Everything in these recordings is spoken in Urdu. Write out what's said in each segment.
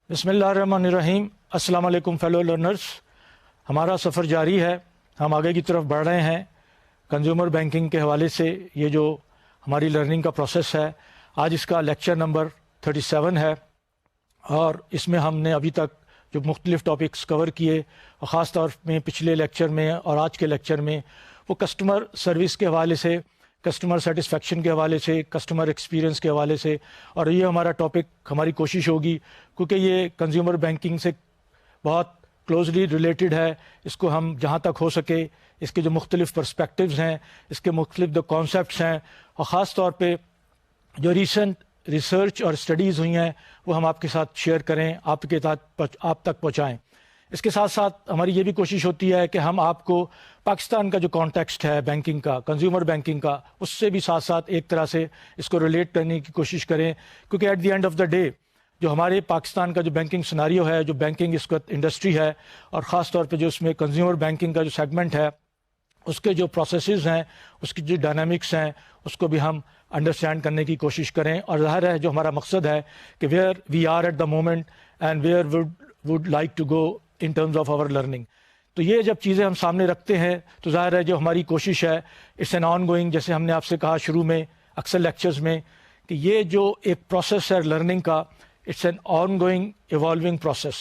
بسم اللہ الرحمن الرحیم۔ السلام علیکم فیلو لرنرز، ہمارا سفر جاری ہے، ہم آگے کی طرف بڑھ رہے ہیں کنزیومر بینکنگ کے حوالے سے۔ یہ جو ہماری لرننگ کا پروسیس ہے، آج اس کا لیکچر نمبر 37 ہے، اور اس میں ہم نے ابھی تک جو مختلف ٹاپکس کور کیے، اور خاص طور میں پچھلے لیکچر میں اور آج کے لیکچر میں، وہ کسٹمر سروس کے حوالے سے، کسٹمر سیٹسفیکشن کے حوالے سے، کسٹمر ایکسپیرینس کے حوالے سے، اور یہ ہمارا ٹاپک، ہماری کوشش ہوگی کیونکہ یہ کنزیومر بینکنگ سے بہت کلوزلی ریلیٹڈ ہے، اس کو ہم جہاں تک ہو سکے، اس کے جو مختلف پرسپیکٹیوز ہیں، اس کے مختلف جو کانسیپٹس ہیں، اور خاص طور پہ جو ریسنٹ ریسرچ اور اسٹڈیز ہوئی ہیں، وہ ہم آپ کے ساتھ شیئر کریں، آپ تک پہنچائیں۔ اس کے ساتھ ساتھ ہماری یہ بھی کوشش ہوتی ہے کہ ہم آپ کو پاکستان کا جو کانٹیکسٹ ہے بینکنگ کا، کنزیومر بینکنگ کا، اس سے بھی ساتھ ساتھ ایک طرح سے اس کو ریلیٹ کرنے کی کوشش کریں، کیونکہ at the end of the day جو ہمارے پاکستان کا جو بینکنگ سناریو ہے، جو بینکنگ اس وقت انڈسٹری ہے، اور خاص طور پہ جو اس میں کنزیومر بینکنگ کا جو سیگمنٹ ہے، اس کے جو پروسیسز ہیں، اس کی جو ڈائنامکس ہیں، اس کو بھی ہم انڈرسٹینڈ کرنے کی کوشش کریں۔ اور ظاہر ہے جو ہمارا مقصد ہے کہ where we are at the moment and where would like to go in terms of our learning, تو یہ جب چیزیں ہم سامنے رکھتے ہیں تو ظاہر ہے جو ہماری کوشش ہے، اٹس این آن گوئنگ، جیسے ہم نے آپ سے کہا شروع میں اکثر لیکچرز میں، کہ یہ جو ایک پروسیس ہے لرننگ کا، it's an ongoing evolving process,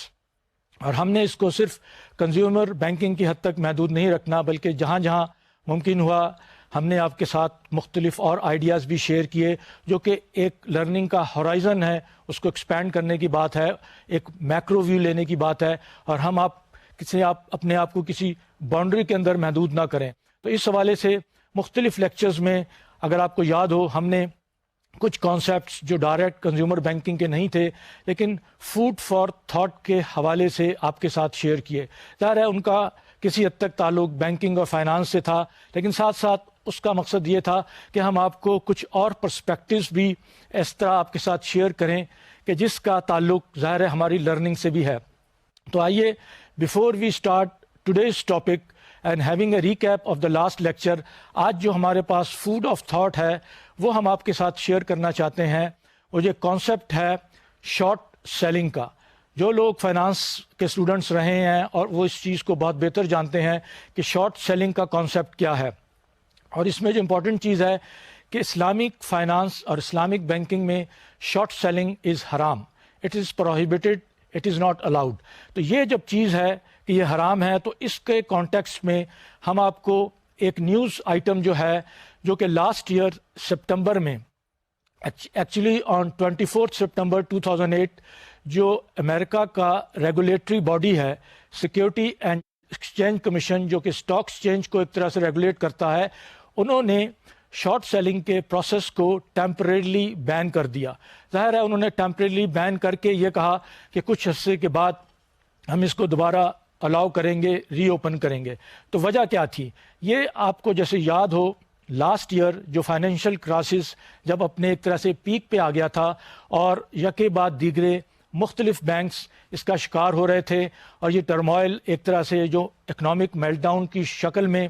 اور ہم نے اس کو صرف کنزیومر بینکنگ کی حد تک محدود نہیں رکھنا، بلکہ جہاں جہاں ممکن ہوا ہم نے آپ کے ساتھ مختلف اور آئیڈیاز بھی شیئر کیے، جو کہ ایک لرننگ کا ہورائزن ہے، اس کو ایکسپینڈ کرنے کی بات ہے، ایک میکرو ویو لینے کی بات ہے، اور ہم اپنے آپ کو کسی باؤنڈری کے اندر محدود نہ کریں۔ تو اس حوالے سے مختلف لیکچرز میں اگر آپ کو یاد ہو، ہم نے کچھ کانسیپٹس جو ڈائریکٹ کنزیومر بینکنگ کے نہیں تھے، لیکن فوڈ فار تھاٹ کے حوالے سے آپ کے ساتھ شیئر کیے۔ ظاہر ہے ان کا کسی حد تک تعلق بینکنگ اور فائنانس سے تھا، لیکن ساتھ ساتھ اس کا مقصد یہ تھا کہ ہم آپ کو کچھ اور پرسپیکٹیوز بھی اس طرح آپ کے ساتھ شیئر کریں کہ جس کا تعلق ظاہر ہے ہماری لرننگ سے بھی ہے۔ تو آئیے before we start today's topic and having a recap of the last lecture, آج جو ہمارے پاس فوڈ آف تھاٹ ہے وہ ہم آپ کے ساتھ شیئر کرنا چاہتے ہیں۔ وہ جو کانسیپٹ ہے شارٹ سیلنگ کا، جو لوگ فائنانس کے اسٹوڈنٹس رہے ہیں اور وہ اس چیز کو بہت بہتر جانتے ہیں کہ شارٹ سیلنگ کا کانسیپٹ کیا ہے، اور اس میں جو امپورٹنٹ چیز ہے کہ اسلامک فائنانس اور اسلامک بینکنگ میں شارٹ سیلنگ از حرام، it is prohibited, it is not allowed. تو یہ جب چیز ہے کہ یہ حرام ہے، تو اس کے کانٹیکسٹ میں ہم آپ کو ایک نیوز آئٹم جو ہے، جو کہ لاسٹ ایئر سپٹمبر میں، ایکچولی آن 24 سپٹمبر 2008، جو امریکہ کا ریگولیٹری باڈی ہے سیکیورٹی اینڈ ایکسچینج کمیشن، جو کہ اسٹاک ایکسچینج کو ایک طرح سے ریگولیٹ کرتا ہے، انہوں نے شارٹ سیلنگ کے پروسیس کو ٹیمپریریلی بین کر دیا۔ ظاہر ہے انہوں نے ٹیمپریریلی بین کر کے یہ کہا کہ کچھ عرصے کے بعد ہم اس کو دوبارہ الاؤ کریں گے، ری اوپن کریں گے۔ تو وجہ کیا تھی؟ یہ آپ کو جیسے یاد ہو، لاسٹ ایئر جو فائنینشیل کرائسس جب اپنے ایک طرح سے پیک پہ آ گیا تھا، اور یکے بعد دیگرے مختلف بینکس اس کا شکار ہو رہے تھے، اور یہ ٹرموائل ایک طرح سے جو اکنامک میلٹ ڈاؤن کی شکل میں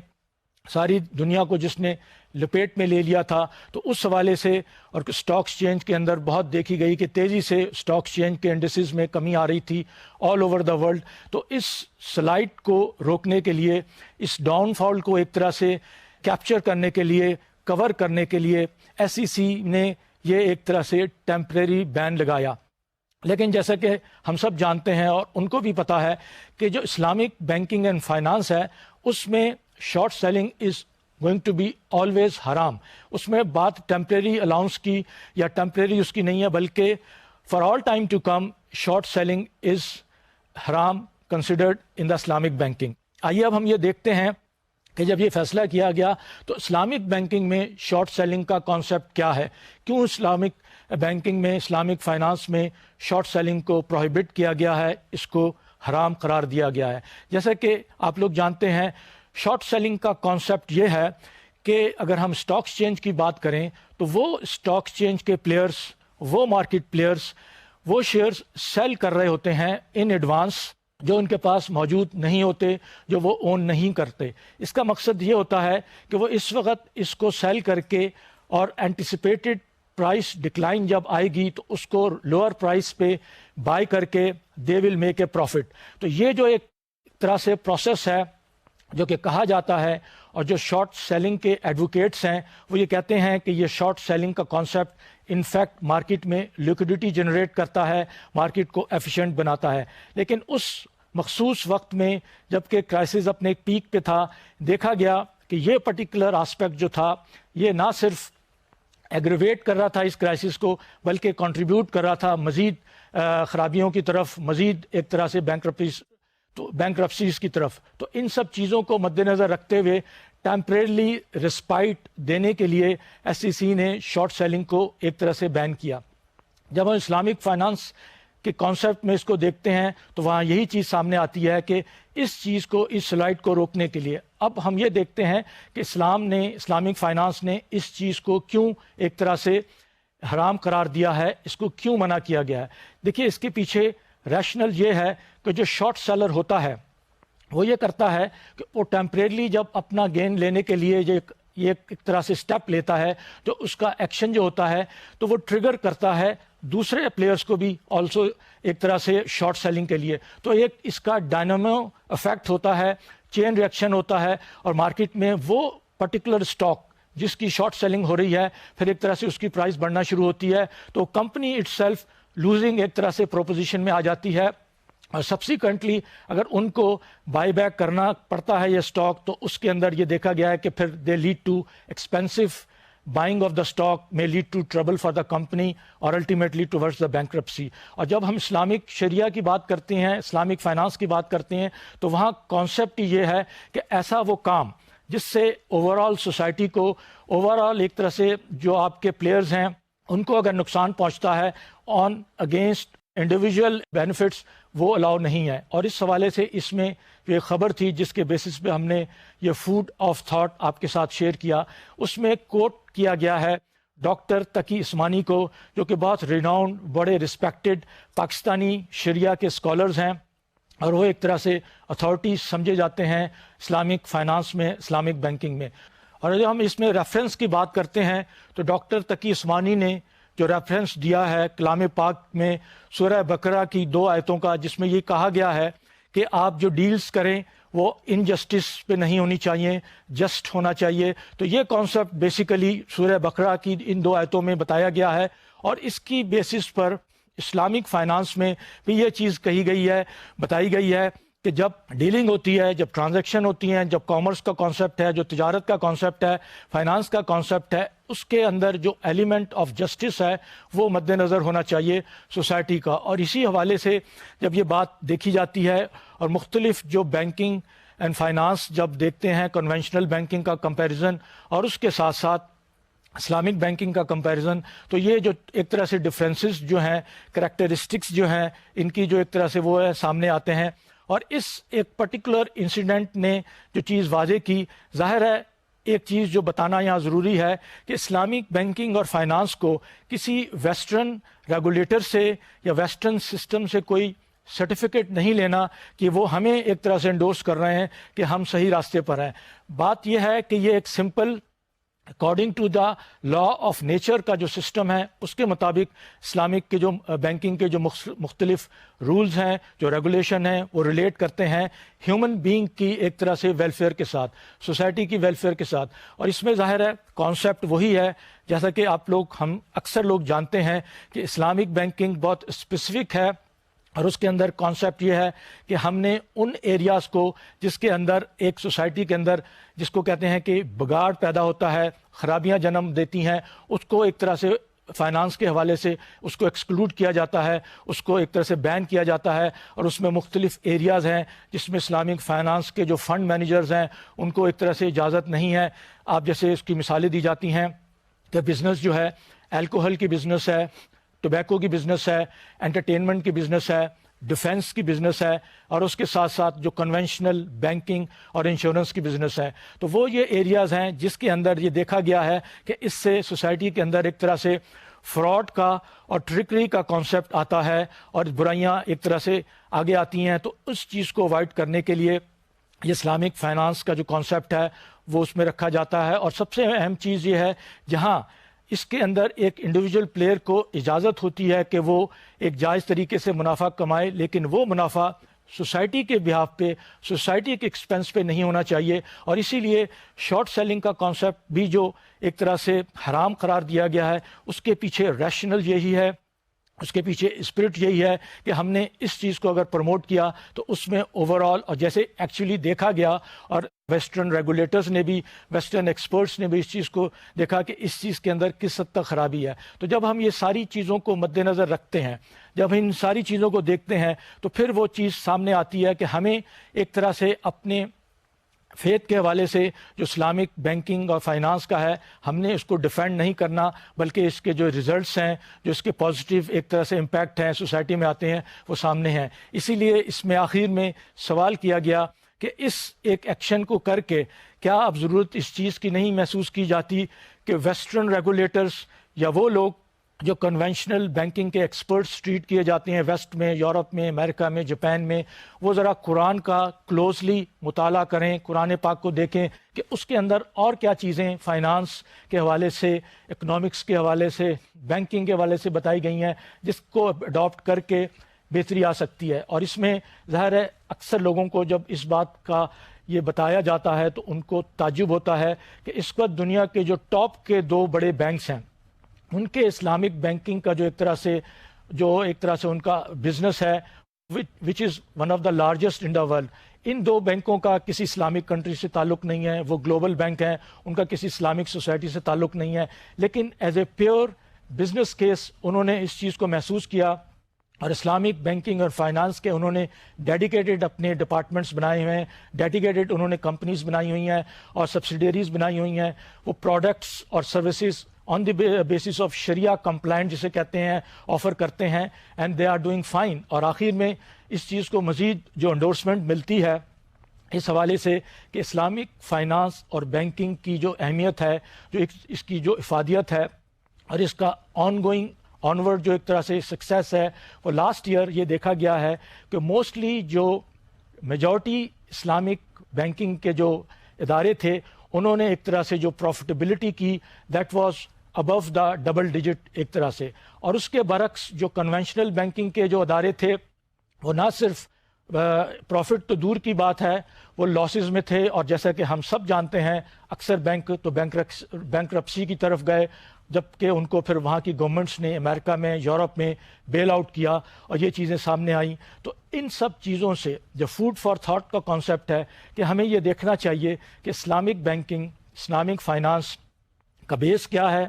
ساری دنیا کو جس نے لپیٹ میں لے لیا تھا، تو اس حوالے سے، اور اسٹاک ایکسچینج کے اندر بہت دیکھی گئی کہ تیزی سے اسٹاک ایکسچینج کے انڈیسز میں کمی آ رہی تھی آل اوور دا ورلڈ۔ تو اس سلائڈ کو روکنے کے لیے، اس ڈاؤن فال کو ایک طرح سے کیپچر کرنے کے لیے، کور کرنے کے لیے، ایس ای سی نے یہ ایک طرح سے ٹیمپریری بین لگایا۔ لیکن جیسا کہ ہم سب جانتے ہیں، اور ان کو بھی پتہ ہے، کہ جو اسلامک بینکنگ اینڈ فائنانس ہے، اس میں short selling is going to be always حرام۔ اس میں بات ٹیمپریری الاؤنس کی یا ٹیمپریری اس کی نہیں ہے، بلکہ for all time to come short selling is حرام considered in the Islamic banking. آئیے اب ہم یہ دیکھتے ہیں کہ جب یہ فیصلہ کیا گیا تو اسلامک بینکنگ میں شارٹ سیلنگ کا کانسیپٹ کیا ہے، کیوں اسلامک بینکنگ میں، اسلامک فائنانس میں شارٹ سیلنگ کو پروہیبٹ کیا گیا ہے، اس کو حرام قرار دیا گیا ہے۔ جیسا کہ آپ لوگ جانتے ہیں، شارٹ سیلنگ کا کانسیپٹ یہ ہے کہ اگر ہم اسٹاک ایکسچینج کی بات کریں تو وہ اسٹاک ایکسچینج کے پلیئرز، وہ مارکیٹ پلیئرز، وہ شیئرز سیل کر رہے ہوتے ہیں ان ایڈوانس، جو ان کے پاس موجود نہیں ہوتے، جو وہ اون نہیں کرتے۔ اس کا مقصد یہ ہوتا ہے کہ وہ اس وقت اس کو سیل کر کے اور اینٹیسپیٹڈ پرائس ڈکلائن جب آئے گی تو اس کو لوور پرائس پہ بائی کر کے دے ول میک اے پروفٹ. تو یہ جو ایک طرح سے پروسیس ہے جو کہ کہا جاتا ہے، اور جو شارٹ سیلنگ کے ایڈوکیٹس ہیں وہ یہ کہتے ہیں کہ یہ شارٹ سیلنگ کا کانسیپٹ انفیکٹ مارکیٹ میں لیکوڈیٹی جنریٹ کرتا ہے، مارکیٹ کو ایفیشینٹ بناتا ہے. لیکن اس مخصوص وقت میں جب کہ کرائسس اپنے ایک پیک پہ تھا، دیکھا گیا کہ یہ پرٹیکولر آسپیکٹ جو تھا یہ نہ صرف ایگریویٹ کر رہا تھا اس کرائسس کو، بلکہ کنٹریبیوٹ کر رہا تھا مزید خرابیوں کی طرف، مزید ایک طرح سے بینکرپسیز کی طرف. تو ان سب چیزوں کو مد نظر رکھتے ہوئے ٹیمپریرلی رسپائٹ دینے کے لیے ایس ای سی نے شارٹ سیلنگ کو ایک طرح سے بین کیا. جب ہم اسلامک فائنانس کے کانسیپٹ میں اس کو دیکھتے ہیں تو وہاں یہی چیز سامنے آتی ہے کہ اس چیز کو، اس سلائڈ کو روکنے کے لیے اب ہم یہ دیکھتے ہیں کہ اسلامک فائنانس نے اس چیز کو کیوں ایک طرح سے حرام قرار دیا ہے، اس کو کیوں منع کیا گیا ہے. دیکھیے اس کے پیچھے ریشنل یہ ہے کہ جو شارٹ سیلر ہوتا ہے وہ یہ کرتا ہے کہ وہ ٹیمپریرلی جب اپنا گین لینے کے لیے یہ ایک طرح سے سٹیپ لیتا ہے تو اس کا ایکشن جو ہوتا ہے تو وہ ٹریگر کرتا ہے دوسرے پلیئرز کو بھی آلسو ایک طرح سے شارٹ سیلنگ کے لیے. تو ایک اس کا ڈائنامو افیکٹ ہوتا ہے، چین ریئیکشن ہوتا ہے، اور مارکیٹ میں وہ پرٹیکولر اسٹاک جس کی شارٹ سیلنگ ہو رہی ہے پھر ایک طرح سے اس کی پرائس بڑھنا شروع ہوتی ہے، تو کمپنی اٹ سیلف لوزنگ ایک طرح سے پروپوزیشن میں آ جاتی ہے، اور سبسیکوینٹلی اگر ان کو بائی بیک کرنا پڑتا ہے یہ اسٹاک تو اس کے اندر یہ دیکھا گیا ہے کہ پھر they lead to expensive buying of the stock may lead to trouble for the company or ultimately towards the bankruptcy. اور جب ہم اسلامک شریعہ کی بات کرتے ہیں، اسلامک فائنانس کی بات کرتے ہیں، تو وہاں کانسیپٹ یہ ہے کہ ایسا وہ کام جس سے اوور آل سوسائٹی کو، اوور آل ایک طرح سے جو آپ کے پلیئرز ہیں ان کو اگر نقصان پہنچتا ہے آن اگینسٹ انڈیویجول بینیفٹس، وہ الاؤ نہیں ہے. اور اس حوالے سے اس میں جو ایک خبر تھی جس کے بیسس پہ ہم نے یہ فوڈ آف تھاٹ آپ کے ساتھ شیئر کیا، اس میں کوٹ کیا گیا ہے ڈاکٹر تقی عثمانی کو، جو کہ بہت ریناؤنڈ، بڑے رسپیکٹڈ پاکستانی شریعہ کے اسکالرز ہیں، اور وہ ایک طرح سے اتھارٹیز سمجھے جاتے ہیں اسلامک فائنانس میں، اسلامک بینکنگ میں. اور جب ہم اس میں ریفرنس کی بات کرتے ہیں تو ڈاکٹر تقی عثمانی نے جو ریفرنس دیا ہے کلام پاک میں سورہ بقرہ کی 2 آیتوں کا، جس میں یہ کہا گیا ہے کہ آپ جو ڈیلز کریں وہ انجسٹس پہ نہیں ہونی چاہیے، جسٹ ہونا چاہیے. تو یہ کانسیپٹ بیسیکلی سورہ بقرہ کی ان 2 آیتوں میں بتایا گیا ہے، اور اس کی بیسس پر اسلامک فائنانس میں بھی یہ چیز کہی گئی ہے، بتائی گئی ہے کہ جب ڈیلنگ ہوتی ہے، جب ٹرانزیکشن ہوتی ہیں، جب کامرس کا کانسیپٹ ہے، جو تجارت کا کانسیپٹ ہے، فائنانس کا کانسیپٹ ہے، اس کے اندر جو ایلیمنٹ آف جسٹس ہے وہ مد نظر ہونا چاہیے سوسائٹی کا. اور اسی حوالے سے جب یہ بات دیکھی جاتی ہے اور مختلف جو بینکنگ اینڈ فائنانس جب دیکھتے ہیں، کنونشنل بینکنگ کا کمپیریزن اور اس کے ساتھ ساتھ اسلامک بینکنگ کا کمپیریزن، تو یہ جو ایک طرح سے ڈفرینسز جو ہیں، کریکٹرسٹکس جو ہیں ان کی جو ایک طرح سے وہ ہے سامنے آتے ہیں. اور اس ایک پرٹیکولر انسیڈنٹ نے جو چیز واضح کی، ظاہر ہے ایک چیز جو بتانا یہاں ضروری ہے کہ اسلامک بینکنگ اور فائنانس کو کسی ویسٹرن ریگولیٹر سے یا ویسٹرن سسٹم سے کوئی سرٹیفکیٹ نہیں لینا کہ وہ ہمیں ایک طرح سے انڈورس کر رہے ہیں کہ ہم صحیح راستے پر ہیں. بات یہ ہے کہ یہ ایک simple according to the law of nature کا جو سسٹم ہے اس کے مطابق اسلامک کے جو بینکنگ کے جو مختلف رولز ہیں، جو ریگولیشن ہیں، وہ ریلیٹ کرتے ہیں ہیومن بینگ کی ایک طرح سے ویلفیئر کے ساتھ، سوسائٹی کی ویلفیئر کے ساتھ. اور اس میں ظاہر ہے کانسیپٹ وہی ہے جیسا کہ ہم اکثر لوگ جانتے ہیں کہ اسلامک بینکنگ بہت اسپیسیفک ہے، اور اس کے اندر کانسیپٹ یہ ہے کہ ہم نے ان ایریاز کو جس کے اندر ایک سوسائٹی کے اندر جس کو کہتے ہیں کہ بگاڑ پیدا ہوتا ہے، خرابیاں جنم دیتی ہیں، اس کو ایک طرح سے فائنانس کے حوالے سے اس کو ایکسکلوڈ کیا جاتا ہے، اس کو ایک طرح سے بین کیا جاتا ہے. اور اس میں مختلف ایریاز ہیں جس میں اسلامک فائنانس کے جو فنڈ مینیجرز ہیں ان کو ایک طرح سے اجازت نہیں ہے. آپ جیسے اس کی مثالیں دی جاتی ہیں کہ بزنس جو ہے الکوہل کی بزنس ہے، ٹوبیکو کی بزنس ہے، انٹرٹینمنٹ کی بزنس ہے، ڈیفنس کی بزنس ہے، اور اس کے ساتھ ساتھ جو کنونشنل بینکنگ اور انشورنس کی بزنس ہے. تو وہ یہ ایریاز ہیں جس کے اندر یہ دیکھا گیا ہے کہ اس سے سوسائٹی کے اندر ایک طرح سے فراڈ کا اور ٹرکری کا کانسیپٹ آتا ہے اور برائیاں ایک طرح سے آگے آتی ہیں. تو اس چیز کو اوائڈ کرنے کے لیے یہ اسلامک فائنانس کا جو کانسیپٹ ہے وہ اس میں رکھا جاتا ہے. اور سب سے اہم چیز یہ ہے جہاں اس کے اندر ایک انڈیویجول پلیئر کو اجازت ہوتی ہے کہ وہ ایک جائز طریقے سے منافع کمائے، لیکن وہ منافع سوسائٹی کے بہاف پہ، سوسائٹی کے ایکسپینس پہ نہیں ہونا چاہیے. اور اسی لیے شارٹ سیلنگ کا کانسیپٹ بھی جو ایک طرح سے حرام قرار دیا گیا ہے، اس کے پیچھے ریشنل یہی ہے، اس کے پیچھے اسپرٹ یہی ہے کہ ہم نے اس چیز کو اگر پروموٹ کیا تو اس میں اوور آل، اور جیسے ایکچولی دیکھا گیا اور ویسٹرن ریگولیٹرز نے بھی، ویسٹرن ایکسپرٹس نے بھی اس چیز کو دیکھا کہ اس چیز کے اندر کس حد تک خرابی ہے. تو جب ہم یہ ساری چیزوں کو مد نظر رکھتے ہیں، جب ان ساری چیزوں کو دیکھتے ہیں، تو پھر وہ چیز سامنے آتی ہے کہ ہمیں ایک طرح سے اپنے فیتھ کے حوالے سے جو اسلامک بینکنگ اور فائنانس کا ہے، ہم نے اس کو ڈیفینڈ نہیں کرنا، بلکہ اس کے جو ریزلٹس ہیں، جو اس کے پازیٹیو ایک طرح سے امپیکٹ ہیں سوسائٹی میں آتے ہیں، وہ سامنے ہیں. اسی لیے اس میں آخر میں سوال کیا گیا کہ اس ایک ایکشن کو کر کے کیا اب ضرورت اس چیز کی نہیں محسوس کی جاتی کہ ویسٹرن ریگولیٹرز یا وہ لوگ جو کنونشنل بینکنگ کے ایکسپرٹس ٹریٹ کیے جاتے ہیں ویسٹ میں، یورپ میں، امریکہ میں، جاپان میں، وہ ذرا قرآن کا کلوزلی مطالعہ کریں، قرآن پاک کو دیکھیں کہ اس کے اندر اور کیا چیزیں فائنانس کے حوالے سے، اکنامکس کے حوالے سے، بینکنگ کے حوالے سے بتائی گئی ہیں، جس کو اڈاپٹ کر کے بہتری آ سکتی ہے. اور اس میں ظاہر ہے اکثر لوگوں کو جب اس بات کا یہ بتایا جاتا ہے تو ان کو تعجب ہوتا ہے کہ اس وقت دنیا کے جو ٹاپ کے 2 بڑے بینکس ہیں، ان کے اسلامک بینکنگ کا جو ایک طرح سے ان کا بزنس ہے، which is one of the largest in the world. ان 2 بینکوں کا کسی اسلامک کنٹری سے تعلق نہیں ہے، وہ گلوبل بینک ہیں، ان کا کسی اسلامک سوسائٹی سے تعلق نہیں ہے، لیکن as a pure business case انہوں نے اس چیز کو محسوس کیا اور اسلامک بینکنگ اور فائنانس کے انہوں نے ڈیڈیکیٹڈ اپنے ڈپارٹمنٹس بنائے ہوئے ہیں، ڈیڈیکیٹڈ انہوں نے کمپنیز بنائی ہوئی ہیں اور سبسیڈیریز بنائی ہوئی ہیں. وہ پروڈکٹس اور services on the basis of شریعہ کمپلائنٹ جسے کہتے ہیں آفر کرتے ہیں، and they are doing fine. اور آخر میں اس چیز کو مزید جو انڈورسمنٹ ملتی ہے اس حوالے سے کہ اسلامک فائنانس اور بینکنگ کی جو اہمیت ہے، جو اس کی جو افادیت ہے اور اس کا آن گوئنگ آنورڈ جو ایک طرح سے سکسیس ہے، وہ لاسٹ ایئر یہ دیکھا گیا ہے کہ موسٹلی جو میجورٹی اسلامک بینکنگ کے جو ادارے تھے، انہوں نے ایک طرح سے جو پروفٹیبلٹی کی that was above the double digit ایک طرح سے. اور اس کے برعکس جو کنونشنل بینکنگ کے جو ادارے تھے، وہ نہ صرف پروفٹ تو دور کی بات ہے، وہ لاسز میں تھے. اور جیسا کہ ہم سب جانتے ہیں اکثر بینک تو بینکرپسی کی طرف گئے، جبکہ ان کو پھر وہاں کی گورنمنٹس نے امریکہ میں، یورپ میں بیل آؤٹ کیا اور یہ چیزیں سامنے آئیں. تو ان سب چیزوں سے جو فوڈ فار تھاٹ کا کانسیپٹ ہے کہ ہمیں یہ دیکھنا چاہیے کہ اسلامک بینکنگ، اسلامک فائنانس کا بیس کیا ہے،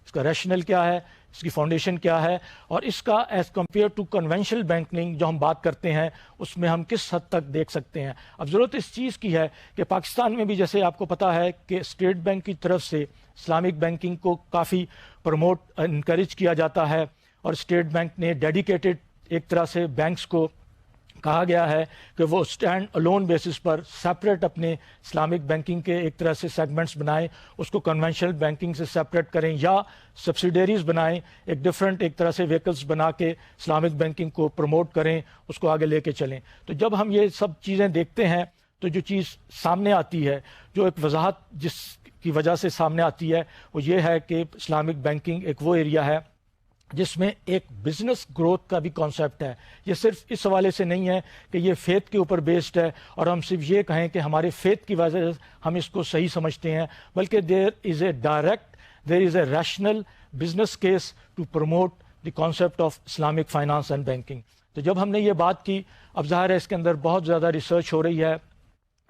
اس کا ریشنل کیا ہے، اس کی فاؤنڈیشن کیا ہے، اور اس کا as compare to conventional banking جو ہم بات کرتے ہیں اس میں ہم کس حد تک دیکھ سکتے ہیں. اب ضرورت اس چیز کی ہے کہ پاکستان میں بھی جیسے آپ کو پتہ ہے کہ اسٹیٹ بینک کی طرف سے اسلامک بینکنگ کو کافی پروموٹ انکریج کیا جاتا ہے، اور اسٹیٹ بینک نے ڈیڈیکیٹڈ ایک طرح سے بینکس کو کہا گیا ہے کہ وہ اسٹینڈ الون بیسس پر سیپریٹ اپنے اسلامک بینکنگ کے ایک طرح سے سیگمنٹس بنائیں، اس کو کنونشنل بینکنگ سے سیپریٹ کریں یا سبسیڈیریز بنائیں، ایک ڈفرینٹ ایک طرح سے ویکلز بنا کے اسلامک بینکنگ کو پروموٹ کریں، اس کو آگے لے کے چلیں. تو جب ہم یہ سب چیزیں دیکھتے ہیں تو جو چیز سامنے آتی ہے، جو ایک وضاحت جس کی وجہ سے سامنے آتی ہے، وہ یہ ہے کہ اسلامک بینکنگ ایک وہ ایریا ہے جس میں ایک بزنس گروتھ کا بھی کانسیپٹ ہے. یہ صرف اس حوالے سے نہیں ہے کہ یہ فیتھ کے اوپر بیسڈ ہے اور ہم صرف یہ کہیں کہ ہمارے فیتھ کی وجہ سے ہم اس کو صحیح سمجھتے ہیں، بلکہ there is a rational business case to promote the concept of Islamic finance and banking. تو جب ہم نے یہ بات کی، اب ظاہر ہے اس کے اندر بہت زیادہ ریسرچ ہو رہی ہے،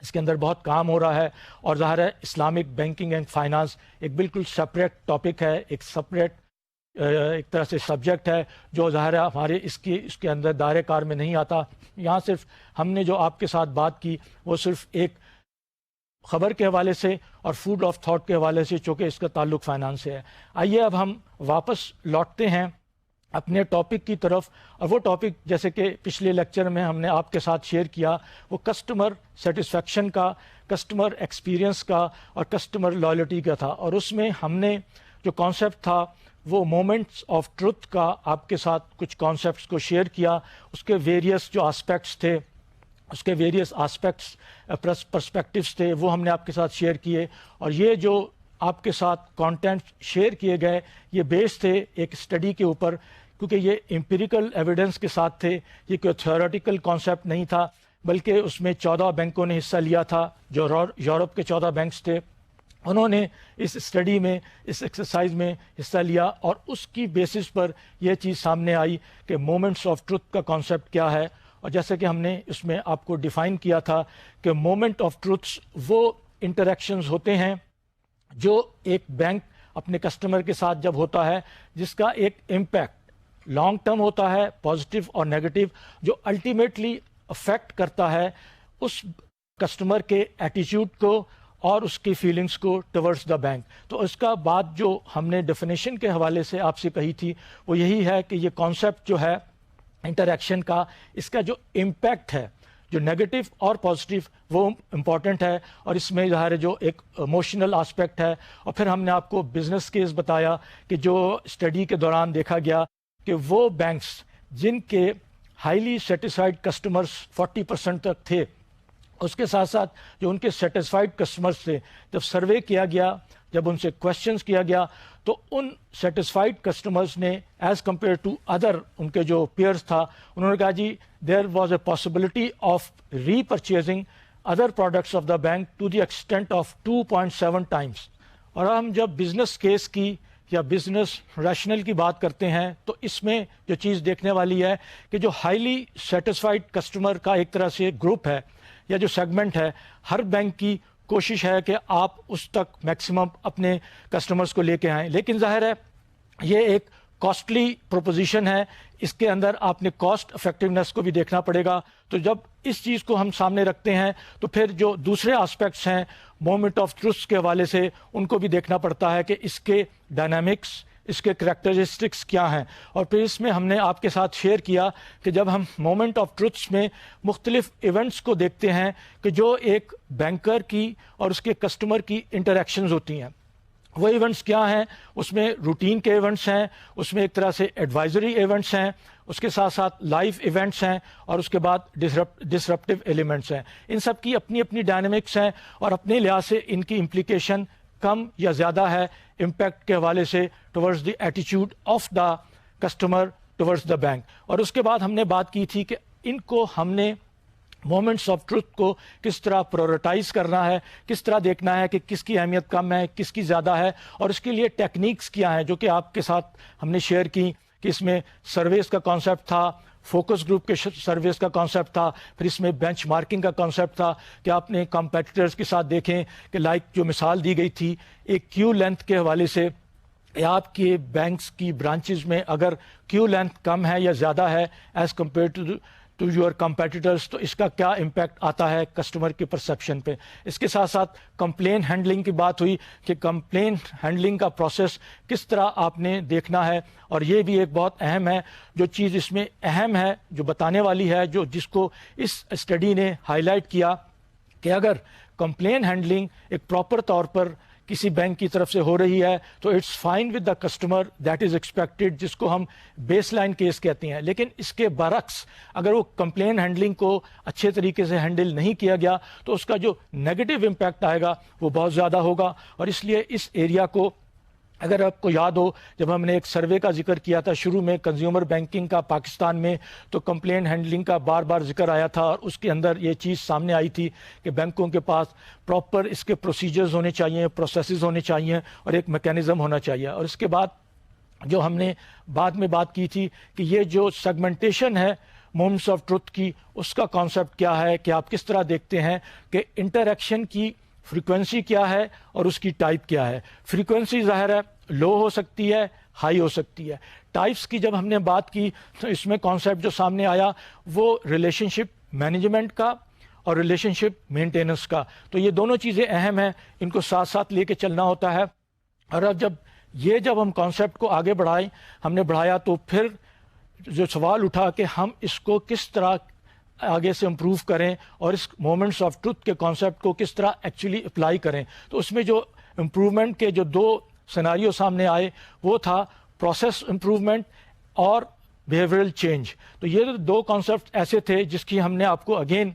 اس کے اندر بہت کام ہو رہا ہے، اور ظاہر ہے اسلامک بینکنگ اینڈ فائنانس ایک بالکل سپریٹ ٹاپک ہے، ایک سپریٹ ایک طرح سے سبجیکٹ ہے جو ظاہر ہے ہمارے اس کے اندر دائرے کار میں نہیں آتا. یہاں صرف ہم نے جو آپ کے ساتھ بات کی وہ صرف ایک خبر کے حوالے سے اور فوڈ آف تھاٹ کے حوالے سے، چونکہ اس کا تعلق فائنانس سے ہے. آئیے اب ہم واپس لوٹتے ہیں اپنے ٹاپک کی طرف، اور وہ ٹاپک جیسے کہ پچھلے لیکچر میں ہم نے آپ کے ساتھ شیئر کیا، وہ کسٹمر سیٹسفیکشن کا، کسٹمر ایکسپیرینس کا اور کسٹمر لائلٹی کا تھا. اور اس میں ہم نے جو کانسیپٹ تھا وہ مومنٹس آف ٹروتھ کا آپ کے ساتھ کچھ کانسیپٹس کو شیئر کیا. اس کے ویریس جو آسپیکٹس تھے، اس کے ویریس آسپیکٹس پرسپیکٹیوز تھے، وہ ہم نے آپ کے ساتھ شیئر کیے. اور یہ جو آپ کے ساتھ کانٹینٹ شیئر کیے گئے یہ بیس تھے ایک اسٹڈی کے اوپر، کیونکہ یہ امپیریکل ایویڈنس کے ساتھ تھے، یہ کوئی تھیوریٹیکل کانسیپٹ نہیں تھا، بلکہ اس میں 14 بینکوں نے حصہ لیا تھا، جو یورپ کے 14 بینکس تھے، انہوں نے اس اسٹڈی میں، اس ایکسرسائز میں حصہ لیا، اور اس کی بیسس پر یہ چیز سامنے آئی کہ مومنٹس آف ٹروتھ کا کانسیپٹ کیا ہے. اور جیسے کہ ہم نے اس میں آپ کو ڈیفائن کیا تھا کہ مومنٹ آف ٹروتھس وہ انٹریکشنز ہوتے ہیں جو ایک بینک اپنے کسٹمر کے ساتھ جب ہوتا ہے، جس کا ایک امپیکٹ لانگ ٹرم ہوتا ہے، پازیٹیو اور نیگیٹو، جو الٹیمیٹلی افیکٹ کرتا ہے اس کسٹمر کے ایٹیچیوڈ کو اور اس کی فیلنگس کو ٹورڈز دا بینک. تو اس کا بعد جو ہم نے ڈیفینیشن کے حوالے سے آپ سے کہی تھی وہ یہی ہے کہ یہ کانسیپٹ جو ہے انٹریکشن کا، اس کا جو امپیکٹ ہے، جو نیگیٹو اور پازیٹیو، وہ امپورٹنٹ ہے، اور اس میں ظاہر ہے جو ایک ایموشنل آسپیکٹ ہے. اور پھر ہم نے آپ کو بزنس کیس بتایا کہ جو اسٹڈی کے دوران دیکھا گیا کہ وہ بینکس جن کے ہائیلی سیٹسفائڈ کسٹمرز 40% تک تھے، اس کے ساتھ ساتھ جو ان کے سیٹسفائڈ کسٹمرز تھے، جب سروے کیا گیا، جب ان سے کویشچنز کیا گیا، تو ان سیٹسفائڈ کسٹمرز نے ایز کمپیئر ٹو ادر ان کے جو پیئرز تھا، انہوں نے کہا جی there was a possibility of repurchasing other products of the bank to the extent of 2.7 times. اور ہم جب بزنس کیس کی یا بزنس ریشنل کی بات کرتے ہیں تو اس میں جو چیز دیکھنے والی ہے کہ جو ہائیلی سیٹسفائڈ کسٹمر کا ایک طرح سے گروپ ہے یا جو سیگمنٹ ہے، ہر بینک کی کوشش ہے کہ آپ اس تک میکسیمم اپنے کسٹمرز کو لے کے آئیں. لیکن ظاہر ہے یہ ایک کاسٹلی پروپوزیشن ہے، اس کے اندر آپ نے کاسٹ افیکٹونیس کو بھی دیکھنا پڑے گا. تو جب اس چیز کو ہم سامنے رکھتے ہیں تو پھر جو دوسرے آسپیکٹس ہیں مومنٹ آف ٹروتھ کے حوالے سے ان کو بھی دیکھنا پڑتا ہے کہ اس کے ڈائنامکس، اس کے کریکٹرسٹکس کیا ہیں. اور پھر اس میں ہم نے آپ کے ساتھ شیئر کیا کہ جب ہم مومنٹ آف ٹروتھس میں مختلف ایونٹس کو دیکھتے ہیں کہ جو ایک بینکر کی اور اس کے کسٹمر کی انٹریکشنز ہوتی ہیں، وہ ایونٹس کیا ہیں؟ اس میں روٹین کے ایونٹس ہیں، اس میں ایک طرح سے ایڈوائزری ایونٹس ہیں، اس کے ساتھ ساتھ لائف ایونٹس ہیں، اور اس کے بعد ڈسرپٹیو ایلیمنٹس ہیں. ان سب کی اپنی اپنی ڈائنامکس ہیں اور اپنے لحاظ سے ان کی امپلیکیشن کم یا زیادہ ہے امپیکٹ کے حوالے سے ٹورڈز دی ایٹیچیوڈ of the customer towards the bank. اور اس کے بعد ہم نے بات کی تھی کہ ان کو ہم نے مومنٹس آف ٹروتھ کو کس طرح پرورٹائز کرنا ہے، کس طرح دیکھنا ہے کہ کس کی اہمیت کم ہے، کس کی زیادہ ہے، اور اس کے لیے ٹیکنیکس کیا ہیں جو کہ آپ کے ساتھ ہم نے شیئر کی کہ اس میں سرویز کا کانسیپٹ تھا، فوکس گروپ کے سرویز کا کانسیپٹ تھا، پھر اس میں بینچ مارکنگ کا کانسیپٹ تھا کہ آپ نے کمپیٹیٹرز کے ساتھ دیکھیں کہ لائک جو مثال دی گئی تھی ایک کیو لینتھ کے حوالے سے، آپ کے بینکس کی برانچز میں اگر کیو لینتھ کم ہے یا زیادہ ہے as compare to your competitors, تو اس کا کیا امپیکٹ آتا ہے کسٹمر کی پرسیپشن پہ. اس کے ساتھ ساتھ کمپلین ہینڈلنگ کی بات ہوئی کہ کمپلین ہینڈلنگ کا پروسیس کس طرح آپ نے دیکھنا ہے، اور یہ بھی ایک بہت اہم ہے. جو چیز اس میں اہم ہے، جو بتانے والی ہے، جس کو اس اسٹڈی نے ہائی لائٹ کیا کہ اگر کمپلین ہینڈلنگ ایک پراپر طور پر کسی بینک کی طرف سے ہو رہی ہے تو it's fine with the customer, that is expected, جس کو ہم بیس لائن کیس کہتے ہیں. لیکن اس کے برعکس اگر وہ کمپلین ہینڈلنگ کو اچھے طریقے سے ہینڈل نہیں کیا گیا تو اس کا جو نیگیٹو امپیکٹ آئے گا وہ بہت زیادہ ہوگا. اور اس لیے اس ایریا کو اگر آپ کو یاد ہو جب ہم نے ایک سروے کا ذکر کیا تھا شروع میں کنزیومر بینکنگ کا پاکستان میں، تو کمپلین ہینڈلنگ کا بار بار ذکر آیا تھا، اور اس کے اندر یہ چیز سامنے آئی تھی کہ بینکوں کے پاس پراپر اس کے پروسیجرز ہونے چاہیے، پروسیسز ہونے چاہیے، اور ایک میکینزم ہونا چاہیے. اور اس کے بعد جو ہم نے بعد میں بات کی تھی کہ یہ جو سیگمنٹیشن ہے مومنٹس آف ٹروتھ کی، اس کا کانسیپٹ کیا ہے کہ آپ کس طرح دیکھتے ہیں کہ انٹریکشن کی فریکوینسی کیا ہے اور اس کی ٹائپ کیا ہے. فریکوینسی ظاہر ہے لو ہو سکتی ہے، ہائی ہو سکتی ہے. ٹائپس کی جب ہم نے بات کی تو اس میں کانسیپٹ جو سامنے آیا وہ ریلیشن شپ مینجمنٹ کا اور ریلیشن شپ مینٹیننس کا. تو یہ دونوں چیزیں اہم ہیں، ان کو ساتھ ساتھ لے کے چلنا ہوتا ہے. اور اب جب ہم کانسیپٹ کو آگے ہم نے بڑھایا تو پھر جو سوال اٹھا کہ ہم اس کو کس طرح آگے سے امپروو کریں اور اس مومنٹس آف ٹروتھ کے کانسیپٹ کو کس طرح ایکچولی اپلائی کریں. تو اس میں جو امپروومنٹ کے جو 2 سیناریو سامنے آئے وہ تھا پروسیس امپروومنٹ اور بیہیویئرل چینج. تو یہ 2 کانسیپٹ ایسے تھے جس کی ہم نے آپ کو اگین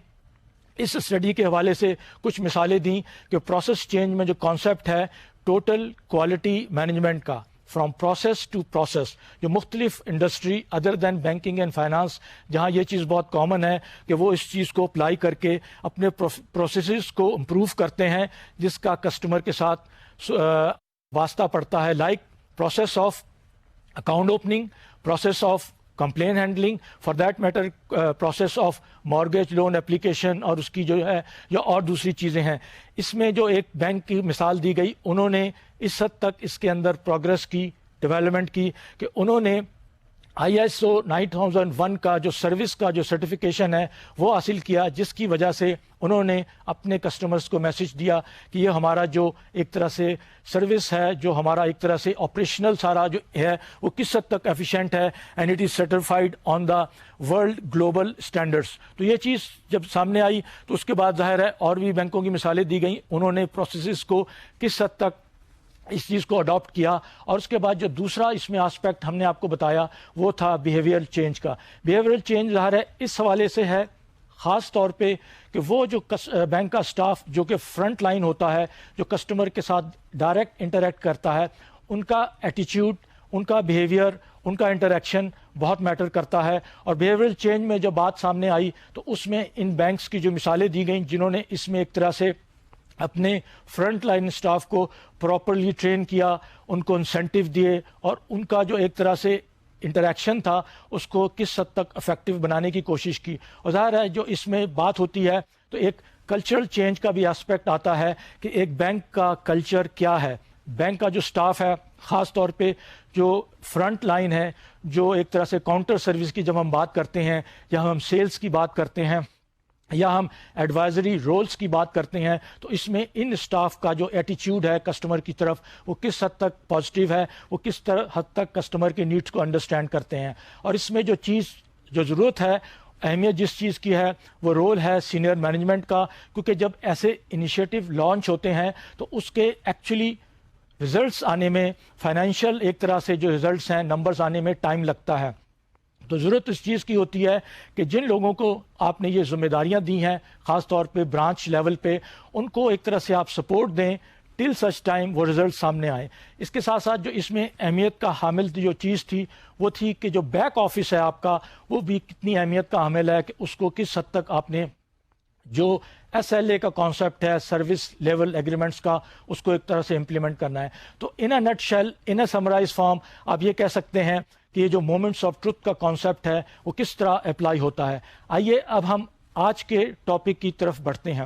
اس اسٹڈی کے حوالے سے کچھ مثالیں دیں کہ پروسیس چینج میں جو کانسیپٹ ہے ٹوٹل کوالٹی مینجمنٹ کا فرام پروسیس ٹو پروسیس، جو مختلف industry other than banking and finance جہاں یہ چیز بہت کامن ہے کہ وہ اس چیز کو اپلائی کر کے اپنے پروسیسز کو امپروو کرتے ہیں جس کا کسٹمر کے ساتھ واسطہ پڑتا ہے، like process of account opening, process of complain handling, for that matter process of mortgage loan application, اور اس کی جو ہے یا اور دوسری چیزیں ہیں۔ اس میں جو ایک بینک کی مثال دی گئی، انہوں نے اس حد تک اس کے اندر پروگرس کی، ڈیولپمنٹ کی کہ انہوں نے ISO 9001 کا جو سروس کا جو سرٹیفکیشن ہے وہ حاصل کیا، جس کی وجہ سے انہوں نے اپنے کسٹمرز کو میسج دیا کہ یہ ہمارا جو ایک طرح سے سروس ہے، جو ہمارا ایک طرح سے آپریشنل سارا جو ہے وہ کس حد تک ایفیشینٹ ہے، and it is certified on the world global standards. تو یہ چیز جب سامنے آئی تو اس کے بعد ظاہر ہے اور بھی بینکوں کی مثالیں دی گئیں، انہوں نے پروسیسز کو کس حد تک اس چیز کو اڈاپٹ کیا۔ اور اس کے بعد جو دوسرا اس میں آسپیکٹ ہم نے آپ کو بتایا وہ تھا بیہیویئر چینج کا۔ بیہیویئر چینج ظاہر ہے اس حوالے سے ہے خاص طور پہ کہ وہ جو بینک کا سٹاف جو کہ فرنٹ لائن ہوتا ہے، جو کسٹمر کے ساتھ ڈائریکٹ انٹریکٹ کرتا ہے، ان کا ایٹیچیوڈ، ان کا بیہیویئر، ان کا انٹریکشن بہت میٹر کرتا ہے۔ اور بیہیویئر چینج میں جب بات سامنے آئی تو اس میں ان بینکس کی جو مثالیں دی گئیں جنہوں نے اس میں ایک طرح سے اپنے فرنٹ لائن سٹاف کو پراپرلی ٹرین کیا، ان کو انسینٹیو دیے، اور ان کا جو ایک طرح سے انٹریکشن تھا اس کو کس حد تک افیکٹو بنانے کی کوشش کی۔ اور ظاہر ہے جو اس میں بات ہوتی ہے تو ایک کلچرل چینج کا بھی اسپیکٹ آتا ہے کہ ایک بینک کا کلچر کیا ہے، بینک کا جو سٹاف ہے خاص طور پہ جو فرنٹ لائن ہے، جو ایک طرح سے کاؤنٹر سروس کی جب ہم بات کرتے ہیں یا ہم سیلز کی بات کرتے ہیں یا ہم ایڈوائزری رولز کی بات کرتے ہیں، تو اس میں ان سٹاف کا جو ایٹیچیوڈ ہے کسٹمر کی طرف وہ کس حد تک پازیٹیو ہے، وہ کس حد تک کسٹمر کے نیڈز کو انڈرسٹینڈ کرتے ہیں۔ اور اس میں جو چیز جو ضرورت ہے، اہمیت جس چیز کی ہے وہ رول ہے سینئر مینجمنٹ کا، کیونکہ جب ایسے انیشیٹو لانچ ہوتے ہیں تو اس کے ایکچولی ریزلٹس آنے میں، فائنینشیل ایک طرح سے جو ریزلٹس ہیں نمبرز آنے میں ٹائم لگتا ہے۔ تو ضرورت اس چیز کی ہوتی ہے کہ جن لوگوں کو آپ نے یہ ذمہ داریاں دی ہیں خاص طور پہ برانچ لیول پہ، ان کو ایک طرح سے آپ سپورٹ دیں ٹل سچ ٹائم وہ رزلٹ سامنے آئے۔ اس کے ساتھ ساتھ جو اس میں اہمیت کا حامل جو چیز تھی وہ تھی کہ جو بیک آفس ہے آپ کا وہ بھی کتنی اہمیت کا حامل ہے کہ اس کو کس حد تک آپ نے جو SLA کا کانسیپٹ ہے، سروس لیول ایگریمنٹس کا، اس کو ایک طرح سے امپلیمنٹ کرنا ہے۔ تو ان اے نٹ شیل، ان اے سمرائز فارم آپ یہ کہہ سکتے ہیں کہ یہ جو مومنٹس آف ٹروتھ کا کانسیپٹ ہے وہ کس طرح اپلائی ہوتا ہے۔ آئیے اب ہم آج کے ٹاپک کی طرف بڑھتے ہیں۔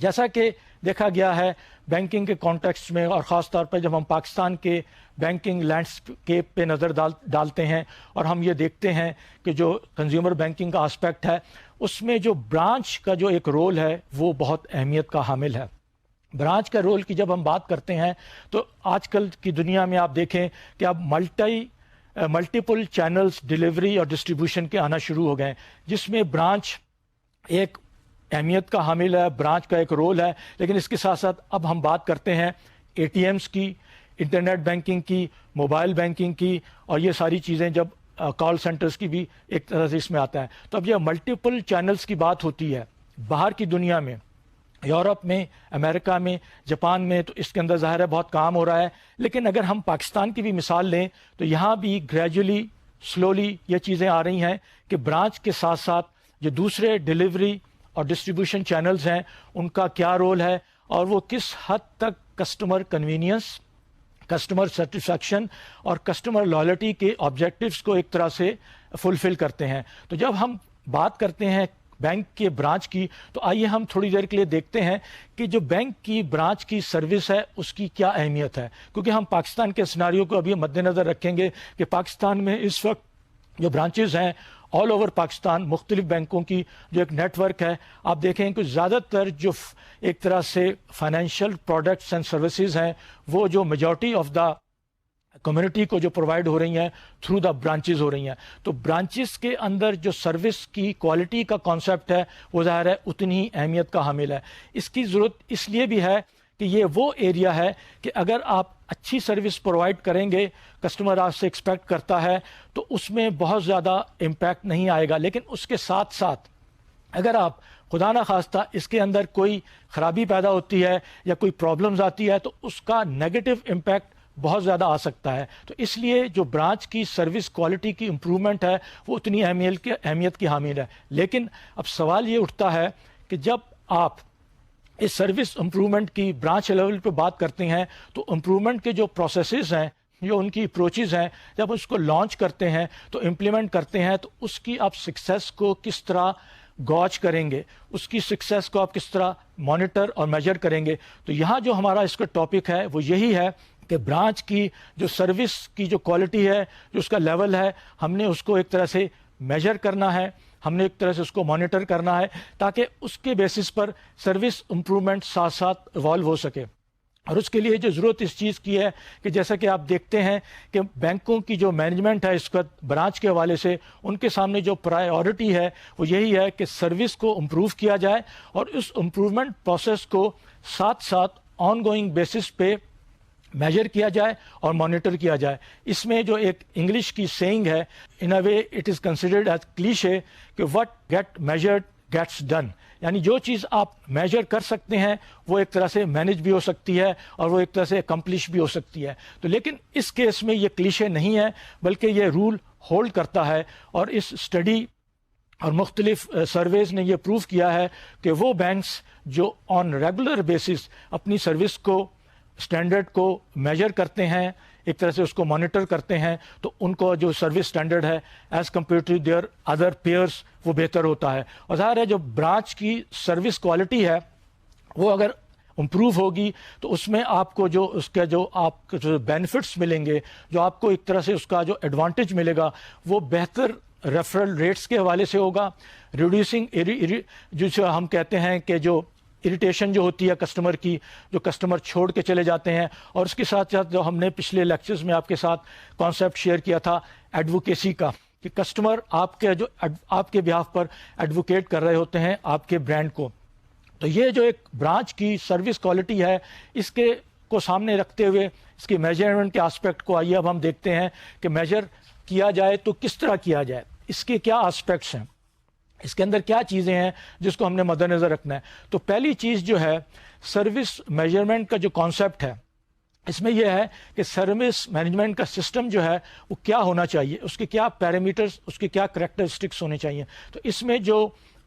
جیسا کہ دیکھا گیا ہے بینکنگ کے کانٹیکسٹ میں، اور خاص طور پہ جب ہم پاکستان کے بینکنگ لینڈسکیپ پہ نظر ڈالتے ہیں اور ہم یہ دیکھتے ہیں کہ جو کنزیومر بینکنگ کا آسپیکٹ ہے اس میں جو برانچ کا جو ایک رول ہے وہ بہت اہمیت کا حامل ہے۔ برانچ کا رول کی جب ہم بات کرتے ہیں تو آج کل کی دنیا میں آپ دیکھیں کہ اب ملٹیپل چینلز ڈیلیوری اور ڈسٹریبیوشن کے آنا شروع ہو گئے، جس میں برانچ ایک اہمیت کا حامل ہے، برانچ کا ایک رول ہے۔ لیکن اس کے ساتھ ساتھ اب ہم بات کرتے ہیں ATMs کی، انٹرنیٹ بینکنگ کی، موبائل بینکنگ کی، اور یہ ساری چیزیں جب کال سینٹرز کی بھی ایک طرح سے اس میں آتا ہے۔ تو اب یہ ملٹیپل چینلز کی بات ہوتی ہے باہر کی دنیا میں، یورپ میں، امریکہ میں، جاپان میں، تو اس کے اندر ظاہر ہے بہت کام ہو رہا ہے۔ لیکن اگر ہم پاکستان کی بھی مثال لیں تو یہاں بھی گریجولی سلولی یہ چیزیں آ رہی ہیں کہ برانچ کے ساتھ ساتھ جو دوسرے ڈیلیوری اور ڈسٹریبیوشن چینلز ہیں ان کا کیا رول ہے، اور وہ کس حد تک کسٹمر کنوینئنس، کسٹمر سیٹسفیکشن اور کسٹمر لائلٹی کے آبجیکٹیوز کو ایک طرح سے فلفل کرتے ہیں۔ تو جب ہم بات کرتے ہیں بینک کے برانچ کی تو آئیے ہم تھوڑی دیر کے لیے دیکھتے ہیں کہ جو بینک کی برانچ کی سروس ہے اس کی کیا اہمیت ہے، کیونکہ ہم پاکستان کے سیناریو کو ابھی مد نظر رکھیں گے کہ پاکستان میں اس وقت جو برانچز ہیں آل اوور پاکستان، مختلف بینکوں کی جو ایک نیٹ ورک ہے، آپ دیکھیں کہ زیادہ تر جو ایک طرح سے فائنینشیل پروڈکٹس اینڈ سروسز ہیں وہ جو میجورٹی آف دا کمیونٹی کو جو پرووائڈ ہو رہی ہیں تھرو دا برانچز ہو رہی ہیں۔ تو برانچز کے اندر جو سروس کی کوالٹی کا کانسیپٹ ہے وہ ظاہر ہے اتنی ہی اہمیت کا حامل ہے۔ اس کی ضرورت اس لیے بھی ہے کہ یہ وہ ایریا ہے کہ اگر آپ اچھی سروس پرووائڈ کریں گے، کسٹمر آپ سے ایکسپیکٹ کرتا ہے، تو اس میں بہت زیادہ امپیکٹ نہیں آئے گا۔ لیکن اس کے ساتھ ساتھ اگر آپ خدا نہ خواستہ اس کے اندر کوئی خرابی پیدا ہوتی ہے یا کوئی پرابلمز آتی ہے تو اس کا نیگیٹو امپیکٹ بہت زیادہ آ سکتا ہے. تو اس لیے جو برانچ کی سروس کوالٹی کی امپرومنٹ ہے وہ اتنی اہمیت کی حامل ہے. لیکن اب سوال یہ اٹھتا ہے کہ جب آپ اس سروس امپرومنٹ کی برانچ لیول پہ بات کرتے ہیں تو امپرومنٹ کے جو پروسیسز ہیں، جو ان کی اپروچز ہیں، جب اس کو لانچ کرتے ہیں تو امپلیمنٹ کرتے ہیں تو اس کی آپ سکسیس کو کس طرح گوچ کریں گے، اس کی سکسیس کو آپ کس طرح مانیٹر اور میجر کریں گے. تو یہاں جو ہمارا اس کا ٹاپک ہے وہ یہی ہے کہ برانچ کی جو سروس کی جو کوالٹی ہے، جو اس کا لیول ہے، ہم نے اس کو ایک طرح سے میجر کرنا ہے، ہم نے ایک طرح سے اس کو مانیٹر کرنا ہے تاکہ اس کے بیسس پر سروس امپرومنٹ ساتھ ساتھ ایوالو ہو سکے. اور اس کے لیے جو ضرورت اس چیز کی ہے کہ جیسا کہ آپ دیکھتے ہیں کہ بینکوں کی جو مینجمنٹ ہے اس وقت برانچ کے حوالے سے، ان کے سامنے جو پرائیورٹی ہے وہ یہی ہے کہ سروس کو امپروو کیا جائے اور اس امپروومنٹ پروسیس کو ساتھ ساتھ آن گوئنگ بیسس پہ میجر کیا جائے اور مانیٹر کیا جائے. اس میں جو ایک انگلش کی سینگ ہے، in a way it is considered as cliche کہ what gets measured gets done, یعنی جو چیز آپ میجر کر سکتے ہیں وہ ایک طرح سے مینج بھی ہو سکتی ہے اور وہ ایک طرح سے اکمپلش بھی ہو سکتی ہے. تو لیکن اس کیس میں یہ کلیشے نہیں ہے بلکہ یہ رول ہولڈ کرتا ہے. اور اس اسٹڈی اور مختلف سرویز نے یہ پروف کیا ہے کہ وہ بینکس جو آن ریگولر بیسس اپنی سروس کو، اسٹینڈرڈ کو میجر کرتے ہیں، ایک طرح سے اس کو مانیٹر کرتے ہیں، تو ان کو جو سروس اسٹینڈرڈ ہے as compare to their other peers وہ بہتر ہوتا ہے. اور ظاہر ہے جو برانچ کی سروس کوالٹی ہے وہ اگر امپروو ہوگی تو اس میں آپ کو جو اس کے جو آپ کو جو بینیفٹس ملیں گے، جو آپ کو ایک طرح سے اس کا جو ایڈوانٹیج ملے گا وہ بہتر ریفرل ریٹس کے حوالے سے ہوگا، ریڈیوسنگ جو ہم کہتے ہیں کہ جو اریٹیشن جو ہوتی ہے کسٹمر کی، جو کسٹمر چھوڑ کے چلے جاتے ہیں. اور اس کے ساتھ ساتھ جو ہم نے پچھلے لیکچرز میں آپ کے ساتھ کانسیپٹ شیئر کیا تھا ایڈوکیسی کا، کہ کسٹمر آپ کے بیہاف پر ایڈوکیٹ کر رہے ہوتے ہیں آپ کے برانڈ کو. تو یہ جو ایک برانچ کی سروس کوالٹی ہے اس کے کو سامنے رکھتے ہوئے اس کی میجرمنٹ کے آسپیکٹ کو آئیے اب ہم دیکھتے ہیں کہ میجر کیا جائے تو کس طرح کیا جائے، اس کے کیا آسپیکٹس ہیں، اس کے اندر کیا چیزیں ہیں جس کو ہم نے مد نظر رکھنا ہے. تو پہلی چیز جو ہے سروس میجرمنٹ کا جو کانسیپٹ ہے اس میں یہ ہے کہ سروس مینجمنٹ کا سسٹم جو ہے وہ کیا ہونا چاہیے، اس کے کیا پیرامیٹرز، اس کے کیا کریکٹرسٹکس ہونے چاہیے. تو اس میں جو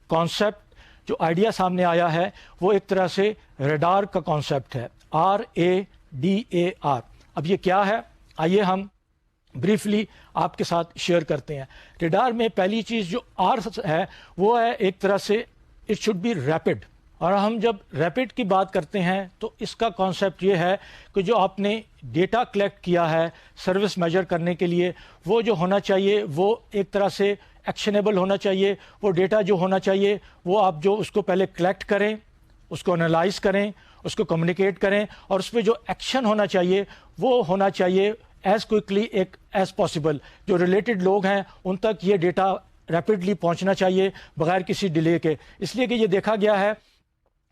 کانسیپٹ جو آئیڈیا سامنے آیا ہے وہ ایک طرح سے ریڈار کا کانسیپٹ ہے، RADAR. اب یہ کیا ہے آئیے ہم بریفلی آپ کے ساتھ شیئر کرتے ہیں. ریڈار میں پہلی چیز جو آر ہے وہ ہے ایک طرح سے اٹ شوڈ بی ریپڈ. اور ہم جب ریپڈ کی بات کرتے ہیں تو اس کا کانسیپٹ یہ ہے کہ جو آپ نے ڈیٹا کلیکٹ کیا ہے سروس میجر کرنے کے لیے وہ جو ہونا چاہیے وہ ایک طرح سے ایکشنیبل ہونا چاہیے. وہ ڈیٹا جو ہونا چاہیے وہ آپ جو اس کو پہلے کلیکٹ کریں، اس کو انالائز کریں، اس کو کمیونیکیٹ کریں اور اس پہ جو ایکشن ہونا چاہیے وہ ہونا چاہیے ایز کوئکلی ایز پاسبل. جو ریلیٹڈ لوگ ہیں ان تک یہ ڈیٹا ریپڈلی پہنچنا چاہیے بغیر کسی ڈیلے کے. اس لیے کہ یہ دیکھا گیا ہے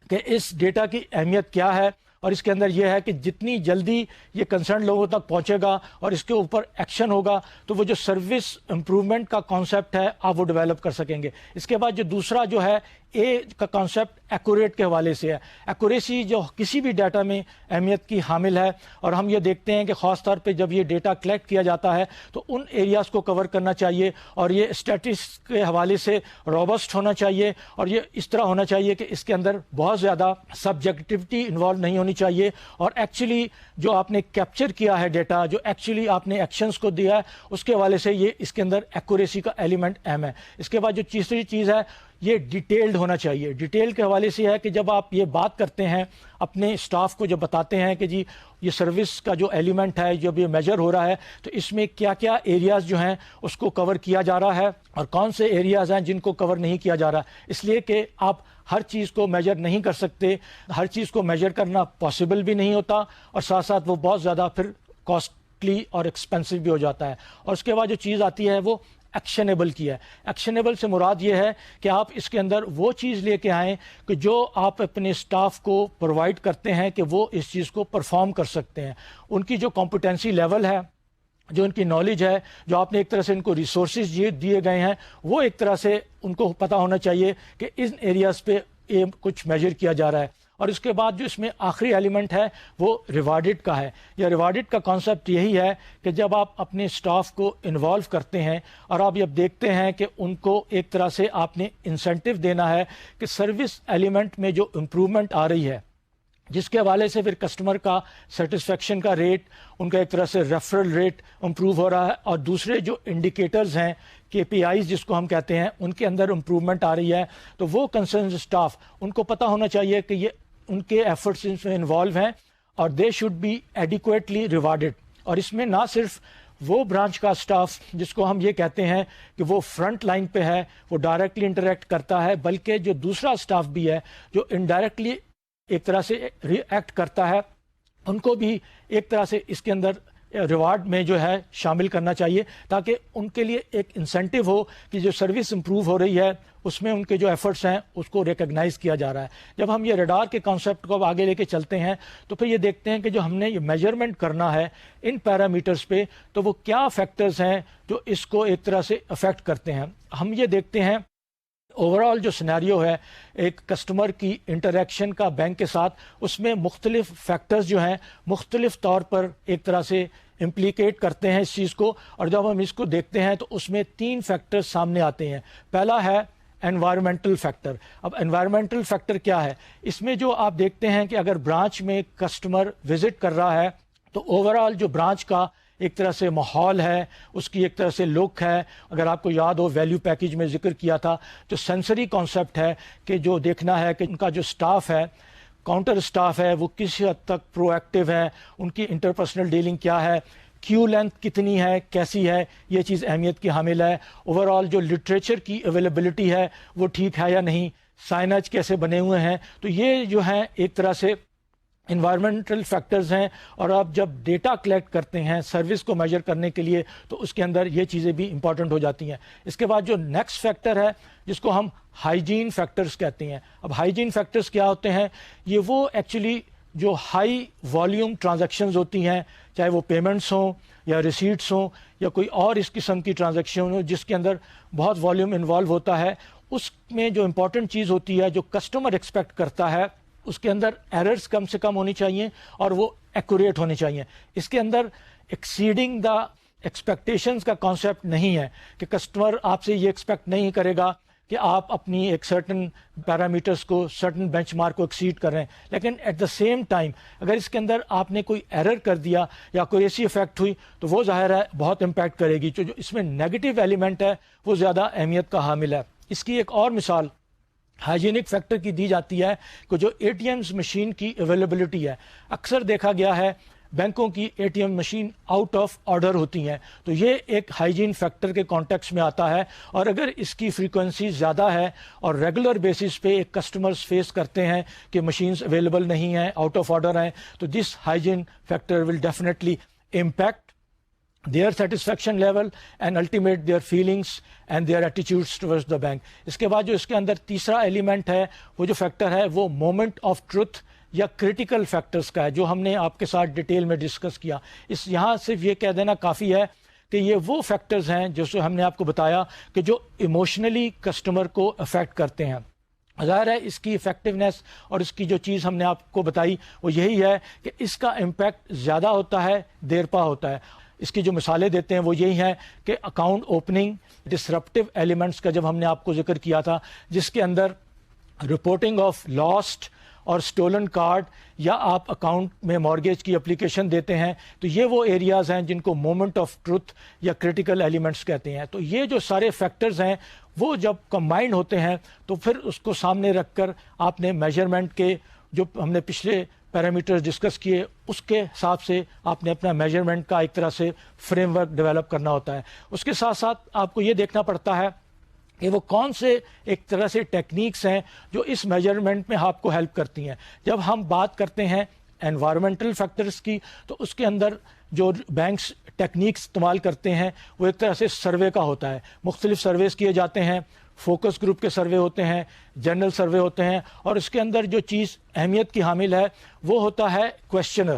کہ اس ڈیٹا کی اہمیت کیا ہے اور اس کے اندر یہ ہے کہ جتنی جلدی یہ کنسرن لوگوں تک پہنچے گا اور اس کے اوپر ایکشن ہوگا تو وہ جو سروس امپروومنٹ کا کانسیپٹ ہے آپ وہ ڈیولپ کر سکیں گے. اس کے بعد جو دوسرا جو ہے اے کا کانسیپٹ ایکوریٹ کے حوالے سے ہے. ایکوریسی جو کسی بھی ڈیٹا میں اہمیت کی حامل ہے اور ہم یہ دیکھتے ہیں کہ خاص طور پہ جب یہ ڈیٹا کلیکٹ کیا جاتا ہے تو ان ایریاز کو کور کرنا چاہیے اور یہ اسٹیٹسٹکس کے حوالے سے روبسٹ ہونا چاہیے اور یہ اس طرح ہونا چاہیے کہ اس کے اندر بہت زیادہ سبجیکٹیوٹی انوالو نہیں ہونی چاہیے اور ایکچولی جو آپ نے کیپچر کیا ہے ڈیٹا، جو ایکچولی آپ نے ایکشنز کو دیا ہے اس کے حوالے سے یہ اس کے اندر ایکوریسی کا ایلیمنٹ اہم ہے. اس کے بعد جو تیسری چیز ہے یہ ڈیٹیلڈ ہونا چاہیے. ڈیٹیل کے حوالے سے ہے کہ جب آپ یہ بات کرتے ہیں اپنے اسٹاف کو، جب بتاتے ہیں کہ جی یہ سروس کا جو ایلیمنٹ ہے جب یہ میجر ہو رہا ہے تو اس میں کیا کیا ایریاز جو ہیں اس کو کور کیا جا رہا ہے اور کون سے ایریاز ہیں جن کو کور نہیں کیا جا رہا. اس لیے کہ آپ ہر چیز کو میجر نہیں کر سکتے، ہر چیز کو میجر کرنا پاسبل بھی نہیں ہوتا اور ساتھ ساتھ وہ بہت زیادہ پھر کاسٹلی اور ایکسپینسو بھی ہو جاتا ہے. اور اس کے بعد جو چیز آتی ہے وہ ایکشنیبل کی ہے. ایکشنیبل سے مراد یہ ہے کہ آپ اس کے اندر وہ چیز لے کے آئیں کہ جو آپ اپنے اسٹاف کو پرووائڈ کرتے ہیں کہ وہ اس چیز کو پرفارم کر سکتے ہیں. ان کی جو کمپیٹنسی لیول ہے جو ان کی نالج ہے، جو آپ نے ایک طرح سے ان کو ریسورسز دیے گئے ہیں، وہ ایک طرح سے ان کو پتہ ہونا چاہیے کہ ان ایریاز پہ یہ کچھ میجر کیا جا رہا ہے۔ اور اس کے بعد جو اس میں آخری ایلیمنٹ ہے وہ ریوارڈڈ کا ہے۔ یا ریوارڈڈ کا کانسیپٹ یہی ہے کہ جب آپ اپنے اسٹاف کو انوالو کرتے ہیں اور آپ جب دیکھتے ہیں کہ ان کو ایک طرح سے آپ نے انسینٹیو دینا ہے کہ سروس ایلیمنٹ میں جو امپرومنٹ آ رہی ہے، جس کے حوالے سے پھر کسٹمر کا سیٹسفیکشن کا ریٹ، ان کا ایک طرح سے ریفرل ریٹ امپروو ہو رہا ہے، اور دوسرے جو انڈیکیٹرز ہیں، کے پی آئیز جس کو ہم کہتے ہیں، ان کے اندر امپروومنٹ آ رہی ہے، تو وہ کنسرنڈ اسٹاف ان کو پتہ ہونا چاہیے کہ یہ ان کے ایفرٹس اس میں انوالو ہیں اور they should be adequately rewarded. اور اس میں نہ صرف وہ برانچ کا اسٹاف جس کو ہم یہ کہتے ہیں کہ وہ فرنٹ لائن پہ ہے، وہ ڈائریکٹلی انٹریکٹ کرتا ہے، بلکہ جو دوسرا اسٹاف بھی ہے جو انڈائریکٹلی ایک طرح سے ری ایکٹ کرتا ہے، ان کو بھی ایک طرح سے اس کے اندر ریوارڈ میں جو ہے شامل کرنا چاہیے، تاکہ ان کے لیے ایک انسینٹیو ہو کہ جو سروس امپروو ہو رہی ہے اس میں ان کے جو ایفرٹس ہیں اس کو ریکگنائز کیا جا رہا ہے۔ جب ہم یہ ریڈار کے کانسیپٹ کو اب آگے لے کے چلتے ہیں تو پھر یہ دیکھتے ہیں کہ جو ہم نے یہ میجرمنٹ کرنا ہے ان پیرامیٹرز پہ، تو وہ کیا فیکٹرز ہیں جو اس کو ایک طرح سے افیکٹ کرتے ہیں۔ ہم یہ دیکھتے ہیں اوور آل جو سینیریو ہے ایک کسٹمر کی انٹریکشن کا بینک کے ساتھ، اس میں مختلف فیکٹرز جو ہیں مختلف طور پر ایک طرح سے امپلیکیٹ کرتے ہیں اس چیز کو، اور جب ہم اس کو دیکھتے ہیں تو اس میں 3 فیکٹرز سامنے آتے ہیں۔ پہلا ہے انوائرمنٹل فیکٹر۔ اب انوائرمنٹل فیکٹر کیا ہے؟ اس میں جو آپ دیکھتے ہیں کہ اگر برانچ میں کسٹمر وزٹ کر رہا ہے تو اوور آل جو برانچ کا ایک طرح سے ماحول ہے، اس کی ایک طرح سے لک ہے، اگر آپ کو یاد ہو ویلیو پیکیج میں ذکر کیا تھا، جو سینسری کانسیپٹ ہے کہ جو دیکھنا ہے کہ ان کا جو سٹاف ہے، کاؤنٹر سٹاف ہے، وہ کس حد تک پرو ایکٹیو ہے، ان کی انٹرپرسنل ڈیلنگ کیا ہے، کیو لینتھ کتنی ہے، کیسی ہے، یہ چیز اہمیت کی حامل ہے۔ اوور آل جو لٹریچر کی اویلیبلٹی ہے وہ ٹھیک ہے یا نہیں، سائنج کیسے بنے ہوئے ہیں، تو یہ جو ہیں ایک طرح سے انوائرمنٹل فیکٹرز ہیں۔ اور آپ جب ڈیٹا کلیکٹ کرتے ہیں سروس کو میجر کرنے کے لیے تو اس کے اندر یہ چیزیں بھی امپورٹنٹ ہو جاتی ہیں۔ اس کے بعد جو نیکسٹ فیکٹر ہے جس کو ہم ہائیجین فیکٹرز کہتے ہیں۔ اب ہائیجین فیکٹرز کیا ہوتے ہیں؟ یہ وہ ایکچولی جو ہائی والیوم ٹرانزیکشنز ہوتی ہیں، چاہے وہ پیمنٹس ہوں یا ریسیٹس ہوں یا کوئی اور اس قسم کی ٹرانزیکشن ہو جس کے اندر بہت والیوم انوالو ہوتا ہے، اس میں جو امپورٹنٹ چیز ہوتی ہے جو کسٹمر ایکسپیکٹ کرتا ہے، اس کے اندر ایررز کم سے کم ہونی چاہیے اور وہ ایکوریٹ ہونی چاہیے۔ اس کے اندر ایکسیڈنگ دا ایکسپیکٹیشنز کا کانسیپٹ نہیں ہے کہ کسٹمر آپ سے یہ ایکسپیکٹ نہیں کرے گا کہ آپ اپنی ایک سرٹن پیرامیٹرز کو، سرٹن بینچ مارک کو ایکسیڈ کر رہے ہیں، لیکن ایٹ دا سیم ٹائم اگر اس کے اندر آپ نے کوئی ایرر کر دیا یا کوئی ایسی افیکٹ ہوئی تو وہ ظاہر ہے بہت امپیکٹ کرے گی۔ جو اس میں نیگیٹو ایلیمنٹ ہے وہ زیادہ اہمیت کا حامل ہے۔ اس کی ایک اور مثال ہائیجینک فیکٹر کی دی جاتی ہے کہ جو اے ٹی ایمز مشین کی اویلیبلٹی ہے، اکثر دیکھا گیا ہے بینکوں کی A T M machine out of order ہوتی ہیں، تو یہ ایک ہائیجین فیکٹر کے کانٹیکس میں آتا ہے۔ اور اگر اس کی فریکوینسی زیادہ ہے اور ریگولر بیسس پہ ایک کسٹمرز فیس کرتے ہیں کہ مشینز اویلیبل نہیں ہیں، آؤٹ آف آرڈر ہیں، تو this hygiene factor will definitely impact their satisfaction level and ultimate their feelings and their attitudes towards the bank۔ اس کے بعد جو اس کے اندر تیسرا ایلیمنٹ ہے، وہ جو فیکٹر ہے وہ مومنٹ آف ٹروتھ یا کریٹیکل فیکٹرز کا ہے، جو ہم نے آپ کے ساتھ ڈیٹیل میں ڈسکس کیا۔ اس یہاں صرف یہ کہہ دینا کافی ہے کہ یہ وہ فیکٹرز ہیں جو ہم نے آپ کو بتایا کہ جو ایموشنلی کسٹمر کو افیکٹ کرتے ہیں۔ ظاہر ہے اس کی افیکٹونیس اور اس کی جو چیز ہم نے آپ کو بتائی وہ یہی ہے کہ اس کا امپیکٹ زیادہ ہوتا ہے، دیر پا ہوتا ہے۔ اس کی جو مثالیں دیتے ہیں وہ یہی ہیں کہ اکاؤنٹ اوپننگ ڈسرپٹیو ایلیمنٹس کا جب ہم نے آپ کو ذکر کیا تھا، جس کے اندر رپورٹنگ آف لاسٹ اور سٹولن کارڈ، یا آپ اکاؤنٹ میں مارگیج کی اپلیکیشن دیتے ہیں، تو یہ وہ ایریاز ہیں جن کو مومنٹ آف ٹروتھ یا کریٹیکل ایلیمنٹس کہتے ہیں۔ تو یہ جو سارے فیکٹرز ہیں وہ جب کمبائنڈ ہوتے ہیں تو پھر اس کو سامنے رکھ کر آپ نے میجرمنٹ کے جو ہم نے پچھلے پیرامیٹرز ڈسکس کیے اس کے حساب سے آپ نے اپنا میجرمنٹ کا ایک طرح سے فریم ورک ڈیولپ کرنا ہوتا ہے۔ اس کے ساتھ ساتھ آپ کو یہ دیکھنا پڑتا ہے کہ وہ کون سے ایک طرح سے ٹیکنیکس ہیں جو اس میجرمنٹ میں آپ کو ہیلپ کرتی ہیں۔ جب ہم بات کرتے ہیں انوائرمنٹل فیکٹرز کی تو اس کے اندر جو بینکس ٹیکنیکس استعمال کرتے ہیں وہ ایک طرح سے سروے کا ہوتا ہے، مختلف سرویز کیے جاتے ہیں، فوکس گروپ کے سروے ہوتے ہیں، جنرل سروے ہوتے ہیں، اور اس کے اندر جو چیز اہمیت کی حامل ہے وہ ہوتا ہے کویشچنر۔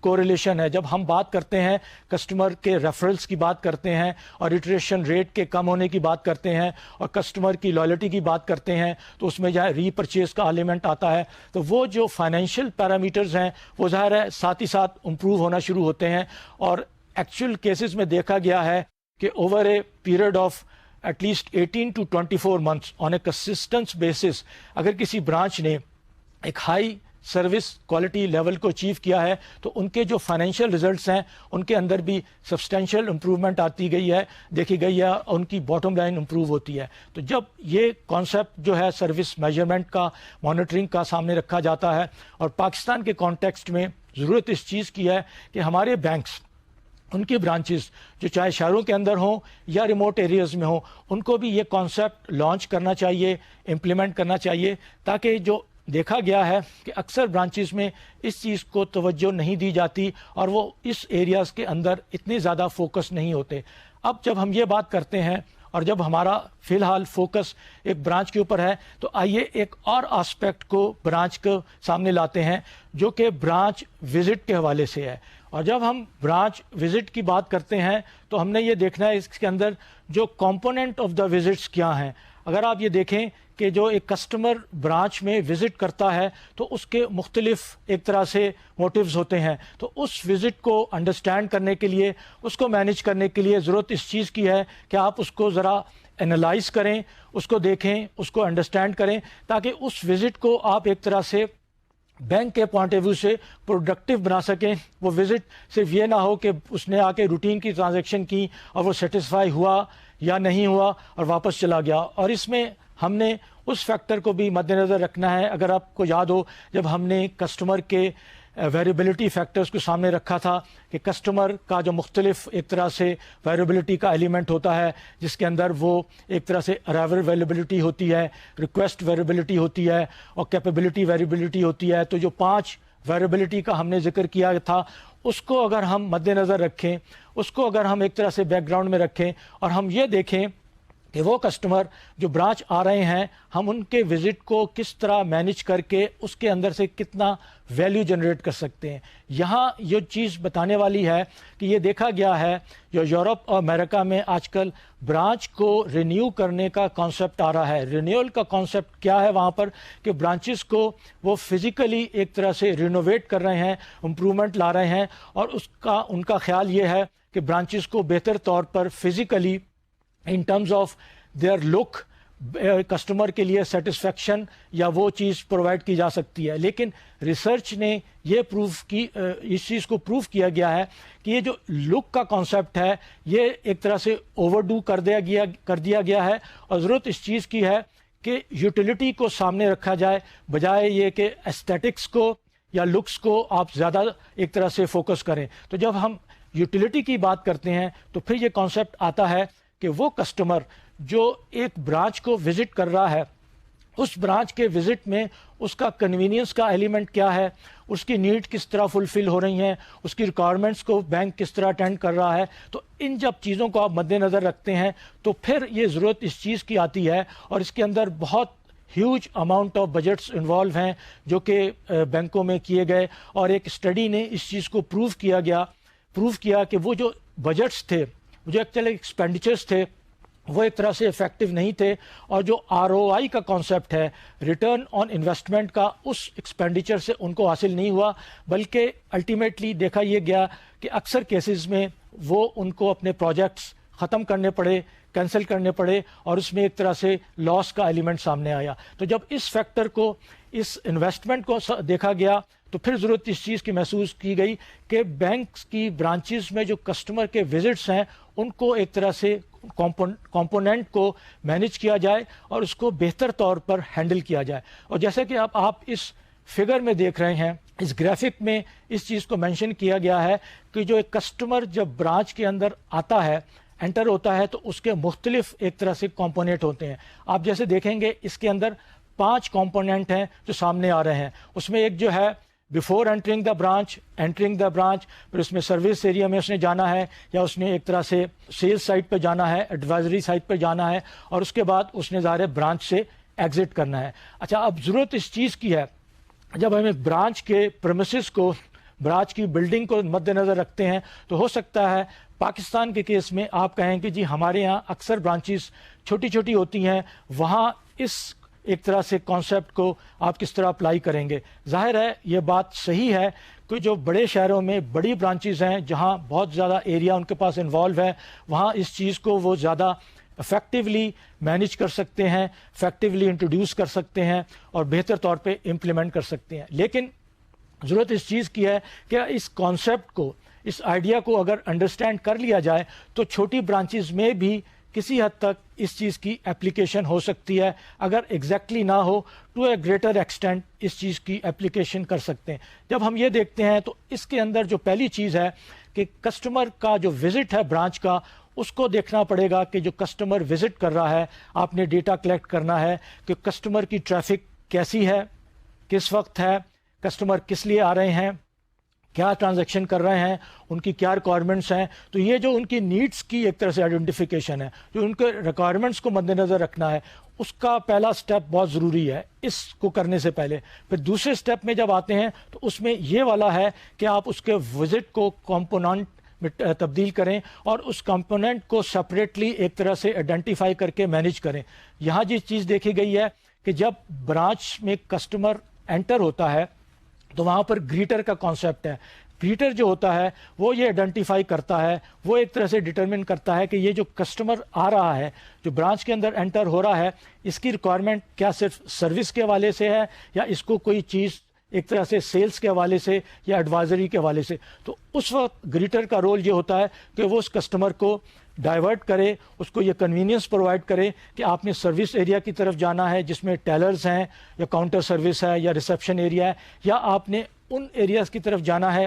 کوریلیشن ہے. جب ہم بات کرتے ہیں کسٹمر کے ریفرلس کی بات کرتے ہیں اور اٹریشن ریٹ کے کم ہونے کی بات کرتے ہیں اور کسٹمر کی لائلٹی کی بات کرتے ہیں تو اس میں جو ہے ری پرچیز کا ایلیمنٹ آتا ہے. تو وہ جو فائنینشیل پیرامیٹرز ہیں وہ ظاہر ہے ساتھ ہی ساتھ امپروو ہونا شروع ہوتے ہیں. اور ایکچوئل کیسز میں دیکھا گیا ہے کہ over a period of at least 18 to 24 months on a consistent basis اگر کسی برانچ نے ایک ہائی سروس کوالٹی لیول کو اچیو کیا ہے تو ان کے جو فائنینشیل ریزلٹس ہیں ان کے اندر بھی سبسٹینشیل امپروومنٹ آتی گئی ہے, دیکھی گئی ہے, ان کی باٹم لائن امپروو ہوتی ہے. تو جب یہ کانسیپٹ جو ہے سروس میجرمنٹ کا, مانیٹرنگ کا سامنے رکھا جاتا ہے اور پاکستان کے کانٹیکسٹ میں ضرورت اس چیز کی ہے کہ ہمارے بینکس ان کی برانچز جو چاہے شہروں کے اندر ہوں یا ریموٹ ایریاز میں ہوں ان کو بھی یہ کانسیپٹ لانچ کرنا چاہیے, امپلیمنٹ کرنا چاہیے, تاکہ جو دیکھا گیا ہے کہ اکثر برانچز میں اس چیز کو توجہ نہیں دی جاتی اور وہ اس ایریاز کے اندر اتنے زیادہ فوکس نہیں ہوتے. اب جب ہم یہ بات کرتے ہیں اور جب ہمارا فی الحال فوکس ایک برانچ کے اوپر ہے تو آئیے ایک اور آسپیکٹ کو برانچ کے سامنے لاتے ہیں جو کہ برانچ وزٹ کے حوالے سے ہے. اور جب ہم برانچ وزٹ کی بات کرتے ہیں تو ہم نے یہ دیکھنا ہے اس کے اندر جو کمپوننٹ آف دا وزٹس کیا ہیں. اگر آپ یہ دیکھیں کہ جو ایک کسٹمر برانچ میں وزٹ کرتا ہے تو اس کے مختلف ایک طرح سے موٹیوز ہوتے ہیں. تو اس وزٹ کو انڈرسٹینڈ کرنے کے لیے, اس کو مینیج کرنے کے لیے ضرورت اس چیز کی ہے کہ آپ اس کو ذرا انالائز کریں, اس کو دیکھیں, اس کو انڈرسٹینڈ کریں, تاکہ اس وزٹ کو آپ ایک طرح سے بینک کے پوائنٹ آف ویو سے پروڈکٹیو بنا سکیں. وہ وزٹ صرف یہ نہ ہو کہ اس نے آ کے روٹین کی ٹرانزیکشن کی اور وہ سیٹسفائی ہوا یا نہیں ہوا اور واپس چلا گیا. اور اس میں ہم نے اس فیکٹر کو بھی مد نظر رکھنا ہے. اگر آپ کو یاد ہو جب ہم نے کسٹمر کے ویریبلٹی فیکٹرز کو سامنے رکھا تھا کہ کسٹمر کا جو مختلف ایک طرح سے ویریبلٹی کا ایلیمنٹ ہوتا ہے جس کے اندر وہ ایک طرح سے ارائیول ویریبلٹی ہوتی ہے, ریکویسٹ ویریبلٹی ہوتی ہے اور کیپیبلٹی ویریبلٹی ہوتی ہے. تو جو 5 ویریبلٹی کا ہم نے ذکر کیا تھا اس کو اگر ہم مد نظر رکھیں, اس کو اگر ہم ایک طرح سے بیک گراؤنڈ میں رکھیں اور ہم یہ دیکھیں کہ وہ کسٹمر جو برانچ آ رہے ہیں ہم ان کے وزٹ کو کس طرح مینیج کر کے اس کے اندر سے کتنا ویلیو جنریٹ کر سکتے ہیں. یہاں یہ چیز بتانے والی ہے کہ یہ دیکھا گیا ہے جو یورپ اور امریکہ میں آج کل برانچ کو رینیو کرنے کا کانسیپٹ آ رہا ہے. رینیول کا کانسیپٹ کیا ہے وہاں پر کہ برانچز کو وہ فزیکلی ایک طرح سے رینوویٹ کر رہے ہیں, امپرومنٹ لا رہے ہیں اور ان کا خیال یہ ہے کہ برانچز کو بہتر طور پر physically in terms of their look customer کے لیے سیٹسفیکشن یا وہ چیز پرووائڈ کی جا سکتی ہے. لیکن ریسرچ نے یہ اس چیز کو پروف کیا گیا ہے کہ یہ جو لک کا کانسیپٹ ہے یہ ایک طرح سے اوور ڈو کر دیا گیا ہے اور ضرورت اس چیز کی ہے کہ یوٹیلیٹی کو سامنے رکھا جائے بجائے یہ کہ ایسٹیٹکس کو یا لکس کو آپ زیادہ ایک طرح سے فوکس کریں. تو جب ہم یوٹیلیٹی کی بات کرتے ہیں تو پھر یہ کانسیپٹ آتا ہے کہ وہ کسٹمر جو ایک برانچ کو وزٹ کر رہا ہے اس برانچ کے وزٹ میں اس کا کنوینئنس کا ایلیمنٹ کیا ہے, اس کی نیڈ کس طرح فلفل ہو رہی ہیں, اس کی ریکوائرمنٹس کو بینک کس طرح اٹینڈ کر رہا ہے. تو ان جب چیزوں کو آپ مد نظر رکھتے ہیں تو پھر یہ ضرورت اس چیز کی آتی ہے اور اس کے اندر بہت huge amount of budgets involve ہیں جو کہ بینکوں میں کیے گئے. اور ایک اسٹڈی نے اس چیز کو پروف کیا کہ وہ جو بجٹس تھے, جو ایکچولی ایکسپینڈیچرس تھے وہ ایک طرح سے افیکٹو نہیں تھے اور جو ROI کا کانسیپٹ ہے, ریٹرن آن انویسٹمنٹ کا, اس ایکسپینڈیچر سے ان کو حاصل نہیں ہوا بلکہ الٹیمیٹلی دیکھا یہ گیا کہ اکثر کیسز میں وہ ان کو اپنے پروجیکٹس ختم کرنے پڑے, کینسل کرنے پڑے اور اس میں ایک طرح سے لاس کا ایلیمنٹ سامنے آیا. تو جب اس فیکٹر کو, اس انویسٹمنٹ کو دیکھا گیا تو پھر ضرورت اس چیز کی محسوس کی گئی کہ بینکس کی برانچز میں جو کسٹمر کے وزٹس ہیں ان کو ایک طرح سے کمپوننٹ کو مینیج کیا جائے اور اس کو بہتر طور پر ہینڈل کیا جائے. اور جیسے کہ آپ اس فگر میں دیکھ رہے ہیں, اس گرافک میں اس چیز کو مینشن کیا گیا ہے کہ جو ایک کسٹمر جب برانچ کے اندر آتا ہے, انٹر ہوتا ہے, تو اس کے مختلف ایک طرح سے کمپوننٹ ہوتے ہیں. آپ جیسے دیکھیں گے اس کے اندر 5 کمپوننٹ ہیں جو سامنے آ رہے ہیں. اس میں ایک جو ہے بیفور انٹرنگ دا برانچ, پھر اس میں سروس ایریا میں اس نے جانا ہے یا اس نے ایک طرح سے سیلز سائٹ پہ جانا ہے, ایڈوائزری سائٹ پہ جانا ہے اور اس کے بعد اس نے ظاہر برانچ سے ایگزٹ کرنا ہے. اچھا, اب ضرورت اس چیز کی ہے جب ہمیں برانچ کے پریمیسز کو برانچ کی بلڈنگ کو مد نظر رکھتے ہیں تو ہو سکتا ہے پاکستان کے کیس میں آپ کہیں کہ جی ہمارے یہاں اکثر برانچز چھوٹی چھوٹی ہوتی ہیں، وہاں اس ایک طرح سے کانسیپٹ کو آپ کس طرح اپلائی کریں گے۔ ظاہر ہے یہ بات صحیح ہے کہ جو بڑے شہروں میں بڑی برانچز ہیں جہاں بہت زیادہ ایریا ان کے پاس انوالو ہے، وہاں اس چیز کو وہ زیادہ افیکٹولی مینیج کر سکتے ہیں، افیکٹولی انٹروڈیوس کر سکتے ہیں اور بہتر طور پہ امپلیمنٹ کر سکتے ہیں۔ لیکن ضرورت اس چیز کی ہے کہ اس کانسیپٹ کو، اس آئیڈیا کو اگر انڈرسٹینڈ کر لیا جائے تو چھوٹی برانچز میں بھی کسی حد تک اس چیز کی اپلیکیشن ہو سکتی ہے، اگر ایگزیکٹلی نہ ہو ٹو اے گریٹر ایکسٹینٹ اس چیز کی اپلیکیشن کر سکتے ہیں۔ جب ہم یہ دیکھتے ہیں تو اس کے اندر جو پہلی چیز ہے کہ کسٹمر کا جو وزٹ ہے برانچ کا، اس کو دیکھنا پڑے گا کہ جو کسٹمر وزٹ کر رہا ہے، آپ نے ڈیٹا کلیکٹ کرنا ہے کہ کسٹمر کی ٹریفک کیسی ہے، کس وقت ہے، کسٹمر کس لیے آ رہے ہیں، کیا ٹرانزیکشن کر رہے ہیں، ان کی کیا ریکوائرمنٹس ہیں۔ تو یہ جو ان کی نیڈس کی ایک طرح سے آئیڈینٹیفیکیشن ہے، جو ان کے ریکوائرمنٹس کو مد نظر رکھنا ہے، اس کا پہلا سٹیپ بہت ضروری ہے اس کو کرنے سے پہلے۔ پھر دوسرے سٹیپ میں جب آتے ہیں تو اس میں یہ والا ہے کہ آپ اس کے وزٹ کو کمپوننٹ میں تبدیل کریں اور اس کمپوننٹ کو سپریٹلی ایک طرح سے آئیڈینٹیفائی کر کے مینیج کریں۔ یہاں جس چیز دیکھی گئی ہے کہ جب برانچ میں کسٹمر انٹر ہوتا ہے تو وہاں پر گریٹر کا کانسیپٹ ہے۔ گریٹر جو ہوتا ہے وہ یہ آئیڈینٹیفائی کرتا ہے، وہ ایک طرح سے ڈٹرمن کرتا ہے کہ یہ جو کسٹمر آ رہا ہے، جو برانچ کے اندر انٹر ہو رہا ہے، اس کی ریکوائرمنٹ کیا صرف سروس کے حوالے سے ہے یا اس کو کوئی چیز ایک طرح سے سیلز کے حوالے سے یا ایڈوائزری کے حوالے سے۔ تو اس وقت گریٹر کا رول یہ ہوتا ہے کہ وہ اس کسٹمر کو ڈائیورٹ کرے، اس کو یہ کنوینئنس پرووائڈ کرے کہ آپ نے سروس ایریا کی طرف جانا ہے جس میں ٹیلرز ہیں یا کاؤنٹر سروس ہے یا ریسیپشن ایریا ہے، یا آپ نے ان ایریاز کی طرف جانا ہے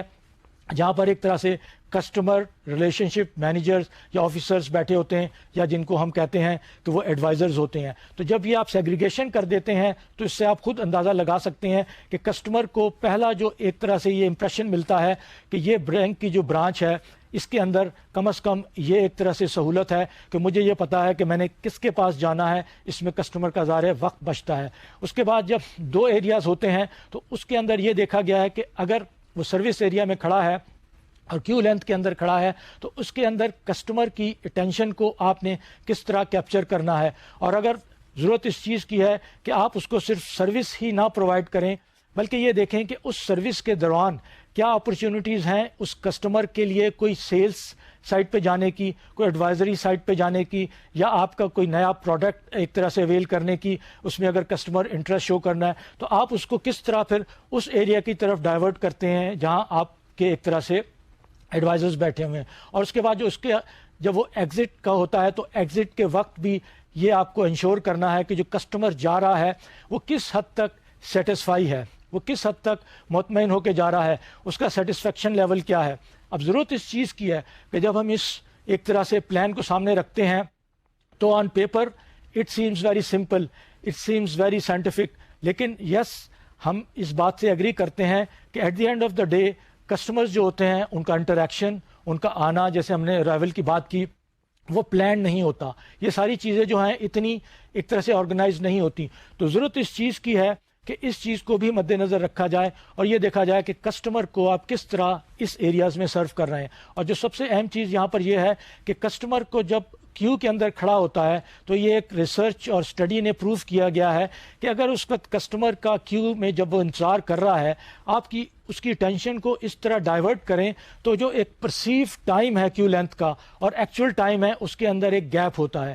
جہاں پر ایک طرح سے کسٹمر ریلیشن شپ مینیجرز یا آفیسرز بیٹھے ہوتے ہیں یا جن کو ہم کہتے ہیں کہ وہ ایڈوائزرز ہوتے ہیں۔ تو جب یہ آپ سیگریگیشن کر دیتے ہیں تو اس سے آپ خود اندازہ لگا سکتے ہیں کہ کسٹمر کو پہلا جو ایک طرح سے یہ امپریشن ملتا ہے کہ یہ بینک کی جو برانچ ہے اس کے اندر کم از کم یہ ایک طرح سے سہولت ہے کہ مجھے یہ پتا ہے کہ میں نے کس کے پاس جانا ہے، اس میں کسٹمر کا ظاہر وقت بچتا ہے۔ اس کے بعد جب دو ایریاز ہوتے ہیں تو اس کے اندر یہ دیکھا گیا ہے کہ اگر وہ سروس ایریا میں کھڑا ہے اور کیو لینتھ کے اندر کھڑا ہے تو اس کے اندر کسٹمر کی اٹینشن کو آپ نے کس طرح کیپچر کرنا ہے، اور اگر ضرورت اس چیز کی ہے کہ آپ اس کو صرف سروس ہی نہ پرووائڈ کریں بلکہ یہ دیکھیں کہ اس سروس کے دوران کیا اپرچونٹیز ہیں اس کسٹمر کے لیے، کوئی سیلز سائٹ پہ جانے کی، کوئی ایڈوائزری سائٹ پہ جانے کی، یا آپ کا کوئی نیا پروڈکٹ ایک طرح سے اویل کرنے کی، اس میں اگر کسٹمر انٹرسٹ شو کرنا ہے تو آپ اس کو کس طرح پھر اس ایریا کی طرف ڈائیورٹ کرتے ہیں جہاں آپ کے ایک طرح سے ایڈوائزرز بیٹھے ہوئے ہیں۔ اور اس کے بعد جو اس کے جب وہ ایگزٹ کا ہوتا ہے تو ایگزٹ کے وقت بھی یہ آپ کو انشور کرنا ہے کہ جو کسٹمر جا رہا ہے وہ کس حد تک سیٹسفائی ہے، وہ کس حد تک مطمئن ہو کے جا رہا ہے، اس کا سیٹسفیکشن لیول کیا ہے۔ اب ضرورت اس چیز کی ہے کہ جب ہم اس ایک طرح سے پلان کو سامنے رکھتے ہیں تو on paper it seems very simple, it seems very scientific, لیکن یس ہم اس بات سے ایگری کرتے ہیں کہ at the end of the day customers جو ہوتے ہیں ان کا انٹریکشن، ان کا آنا، جیسے ہم نے ارائیول کی بات کی، وہ پلان نہیں ہوتا۔ یہ ساری چیزیں جو ہیں اتنی ایک طرح سے آرگنائز نہیں ہوتی۔ تو ضرورت اس چیز کی ہے کہ اس چیز کو بھی مد نظر رکھا جائے اور یہ دیکھا جائے کہ کسٹمر کو آپ کس طرح اس ایریاز میں سرو کر رہے ہیں۔ اور جو سب سے اہم چیز یہاں پر یہ ہے کہ کسٹمر کو جب کیو کے اندر کھڑا ہوتا ہے تو یہ ایک ریسرچ اور اسٹڈی نے پروف کیا گیا ہے کہ اگر اس وقت کسٹمر کا کیو میں جب وہ انتظار کر رہا ہے، آپ کی اس کی ٹینشن کو اس طرح ڈائیورٹ کریں تو جو ایک پرسیو ٹائم ہے کیو لینتھ کا اور ایکچوئل ٹائم ہے اس کے اندر ایک گیپ ہوتا ہے۔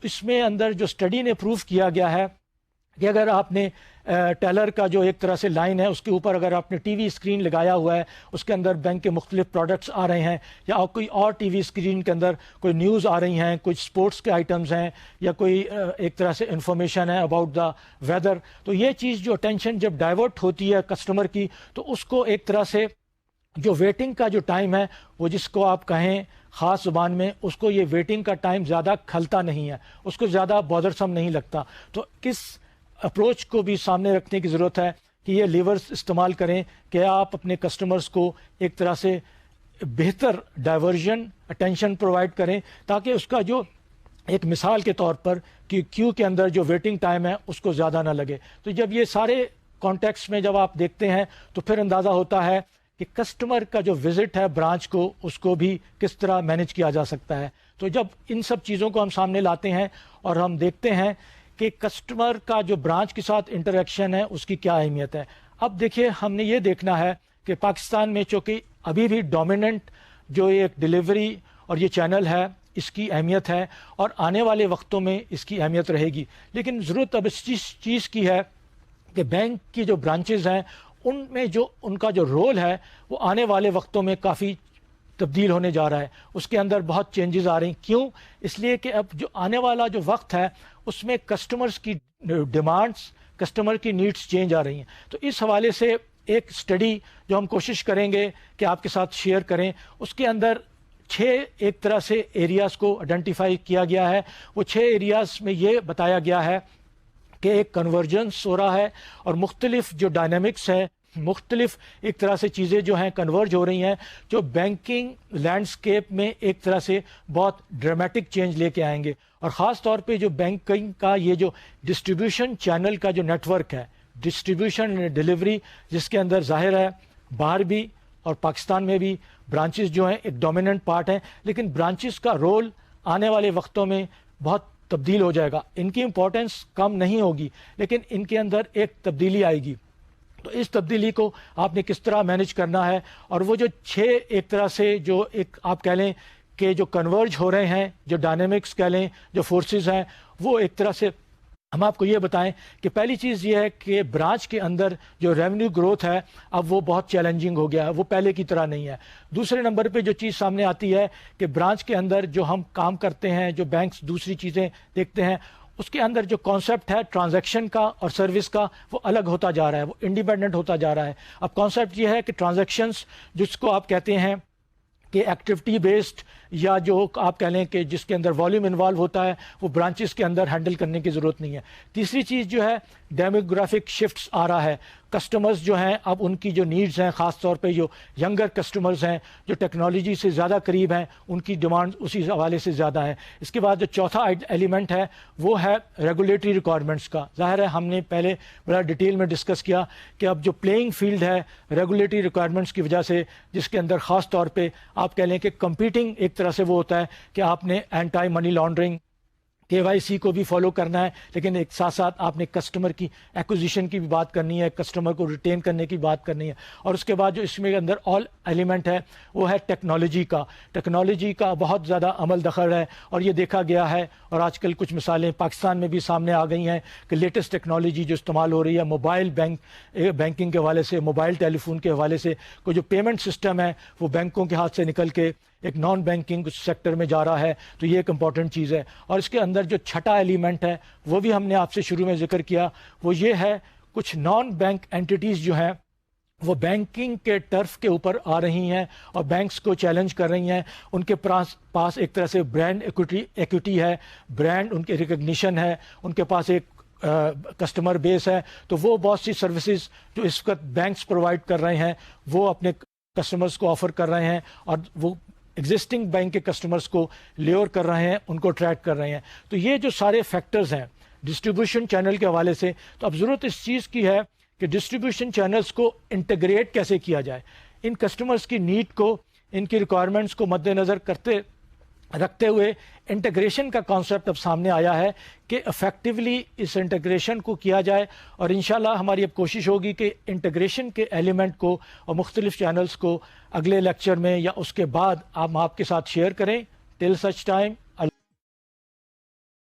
اس میں اندر جو اسٹڈی نے پروف کیا گیا ہے کہ اگر آپ نے ٹیلر کا جو ایک طرح سے لائن ہے اس کے اوپر اگر آپ نے ٹی وی اسکرین لگایا ہوا ہے، اس کے اندر بینک کے مختلف پروڈکٹس آ رہے ہیں، یا کوئی اور ٹی وی اسکرین کے اندر کوئی نیوز آ رہی ہیں، کچھ سپورٹس کے آئٹمز ہیں، یا کوئی ایک طرح سے انفارمیشن ہے اباؤٹ دا ویدر، تو یہ چیز جو اٹینشن جب ڈائیورٹ ہوتی ہے کسٹمر کی تو اس کو ایک طرح سے جو ویٹنگ کا جو ٹائم ہے وہ جس کو آپ کہیں خاص زبان میں، اس کو یہ ویٹنگ کا ٹائم زیادہ کھلتا نہیں ہے، اس کو زیادہ بودرسم نہیں لگتا۔ تو کس اپروچ کو بھی سامنے رکھنے کی ضرورت ہے کہ یہ لیورز استعمال کریں کہ آپ اپنے کسٹمرز کو ایک طرح سے بہتر ڈائیورژن اٹینشن پرووائڈ کریں تاکہ اس کا جو ایک مثال کے طور پر کہ کیو کے اندر جو ویٹنگ ٹائم ہے اس کو زیادہ نہ لگے۔ تو جب یہ سارے کانٹیکسٹ میں جب آپ دیکھتے ہیں تو پھر اندازہ ہوتا ہے کہ کسٹمر کا جو وزٹ ہے برانچ کو اس کو بھی کس طرح مینیج کیا جا سکتا ہے. تو جب ان سب چیزوں کو ہم سامنے لاتے ہیں اور ہم دیکھتے ہیں کہ کسٹمر کا جو برانچ کے ساتھ انٹریکشن ہے اس کی کیا اہمیت ہے. اب دیکھیے ہم نے یہ دیکھنا ہے کہ پاکستان میں چونکہ ابھی بھی ڈومیننٹ جو ایک ڈیلیوری اور یہ چینل ہے اس کی اہمیت ہے اور آنے والے وقتوں میں اس کی اہمیت رہے گی. لیکن ضرورت اب اس چیز کی ہے کہ بینک کی جو برانچز ہیں ان میں جو ان کا جو رول ہے وہ آنے والے وقتوں میں کافی تبدیل ہونے جا رہا ہے. اس کے اندر بہت چینجز آ رہی ہیں. کیوں؟ اس لیے کہ اب جو آنے والا جو وقت ہے اس میں کسٹمرز کی ڈیمانڈز، کسٹمر کی نیڈز چینج آ رہی ہیں. تو اس حوالے سے ایک اسٹڈی جو ہم کوشش کریں گے کہ آپ کے ساتھ شیئر کریں، اس کے اندر 6 ایک طرح سے ایریاز کو آئیڈینٹیفائی کیا گیا ہے. وہ 6 ایریاز میں یہ بتایا گیا ہے کہ ایک کنورجنس ہو رہا ہے اور مختلف جو ڈائنامکس ہے، مختلف ایک طرح سے چیزیں جو ہیں کنورج ہو رہی ہیں جو بینکنگ لینڈسکیپ میں ایک طرح سے بہت ڈرامیٹک چینج لے کے آئیں گے. اور خاص طور پہ جو بینکنگ کا یہ جو ڈسٹریبیوشن چینل کا جو نیٹ ورک ہے، ڈسٹریبیوشن ڈیلیوری، جس کے اندر ظاہر ہے باہر بھی اور پاکستان میں بھی برانچز جو ہیں ایک ڈومیننٹ پارٹ ہیں، لیکن برانچز کا رول آنے والے وقتوں میں بہت تبدیل ہو جائے گا. ان کی امپورٹنس کم نہیں ہوگی لیکن ان کے اندر ایک تبدیلی آئے گی. تو اس تبدیلی کو آپ نے کس طرح مینیج کرنا ہے، اور وہ جو 6 ایک طرح سے جو ایک آپ کہہ لیں کہ جو کنورج ہو رہے ہیں، جو ڈائنامکس کہہ لیں، جو فورسز ہیں، وہ ایک طرح سے ہم آپ کو یہ بتائیں کہ پہلی چیز یہ ہے کہ برانچ کے اندر جو ریونیو گروتھ ہے اب وہ بہت چیلنجنگ ہو گیا ہے، وہ پہلے کی طرح نہیں ہے. دوسرے نمبر پہ جو چیز سامنے آتی ہے کہ برانچ کے اندر جو ہم کام کرتے ہیں، جو بینکس دوسری چیزیں دیکھتے ہیں، اس کے اندر جو کانسیپٹ ہے ٹرانزیکشن کا اور سروس کا وہ الگ ہوتا جا رہا ہے، وہ انڈیپینڈنٹ ہوتا جا رہا ہے. اب کانسیپٹ یہ ہے کہ ٹرانزیکشنز جس کو آپ کہتے ہیں کہ ایکٹیویٹی بیسڈ یا جو آپ کہہ لیں کہ جس کے اندر والیوم انوالو ہوتا ہے، وہ برانچز کے اندر ہینڈل کرنے کی ضرورت نہیں ہے. تیسری چیز جو ہے ڈیموگرافک شفٹس آ رہا ہے. کسٹمرز جو ہیں اب ان کی جو نیڈز ہیں، خاص طور پہ جو ینگر کسٹمرز ہیں جو ٹیکنالوجی سے زیادہ قریب ہیں، ان کی ڈیمانڈ اسی حوالے سے زیادہ ہے. اس کے بعد جو چوتھا ایلیمنٹ ہے وہ ہے ریگولیٹری ریکوائرمنٹس کا. ظاہر ہے ہم نے پہلے بڑا ڈیٹیل میں ڈسکس کیا کہ اب جو پلینگ فیلڈ ہے ریگولیٹری ریکوائرمنٹس کی وجہ سے، جس کے اندر خاص طور پہ آپ کہہ لیں کہ کمپیٹنگ ایک طرح سے وہ ہوتا ہے کہ آپ نے اینٹائی منی لانڈرنگ KYC کو بھی فالو کرنا ہے، لیکن ایک ساتھ ساتھ آپ نے کسٹمر کی ایکوزیشن کی بھی بات کرنی ہے، کسٹمر کو ریٹین کرنے کی بات کرنی ہے. اور اس کے بعد جو اس میں اندر آل ایلیمنٹ ہے وہ ہے ٹیکنالوجی کا. ٹیکنالوجی کا بہت زیادہ عمل دخل ہے اور یہ دیکھا گیا ہے، اور آج کل کچھ مثالیں پاکستان میں بھی سامنے آ گئی ہیں کہ لیٹسٹ ٹیکنالوجی جو استعمال ہو رہی ہے موبائل بینکنگ کے حوالے سے، موبائل ٹیلی فون کے حوالے سے، کوئی جو پیمنٹ سسٹم ہے وہ بینکوں کے ہاتھ سے نکل کے ایک نان بینکنگ سیکٹر میں جا رہا ہے. تو یہ ایک امپورٹنٹ چیز ہے. اور اس کے اندر جو چھٹا ایلیمنٹ ہے وہ بھی ہم نے آپ سے شروع میں ذکر کیا، وہ یہ ہے کچھ نان بینک اینٹیٹیز جو ہیں وہ بینکنگ کے ٹرف کے اوپر آ رہی ہیں اور بینکس کو چیلنج کر رہی ہیں. ان کے پاس ایک طرح سے برانڈ ایکوٹی ہے، برانڈ ان کے ریکگنیشن ہے، ان کے پاس ایک کسٹمر بیس ہے. تو وہ بہت سی سروسز جو اس وقت بینکس پرووائڈ کر رہے ہیں وہ اپنے کسٹمرز کو آفر کر رہے ہیں، اور وہ ایگزسٹنگ بینک کے کسٹمرز کو لیور کر رہے ہیں، ان کو اٹریکٹ کر رہے ہیں. تو یہ جو سارے فیکٹرز ہیں ڈسٹریبیوشن چینل کے حوالے سے، تو اب ضرورت اس چیز کی ہے کہ ڈسٹریبیوشن چینلز کو انٹیگریٹ کیسے کیا جائے. ان کسٹمرز کی نیڈ کو، ان کی ریکوائرمنٹس کو مد نظر رکھتے ہوئے انٹیگریشن کا کانسیپٹ اب سامنے آیا ہے کہ افیکٹولی اس انٹیگریشن کو کیا جائے. اور انشاءاللہ ہماری اب کوشش ہوگی کہ انٹیگریشن کے ایلیمنٹ کو اور مختلف چینلز کو اگلے لیکچر میں یا اس کے بعد ہم آپ کے ساتھ شیئر کریں. ٹل سچ ٹائم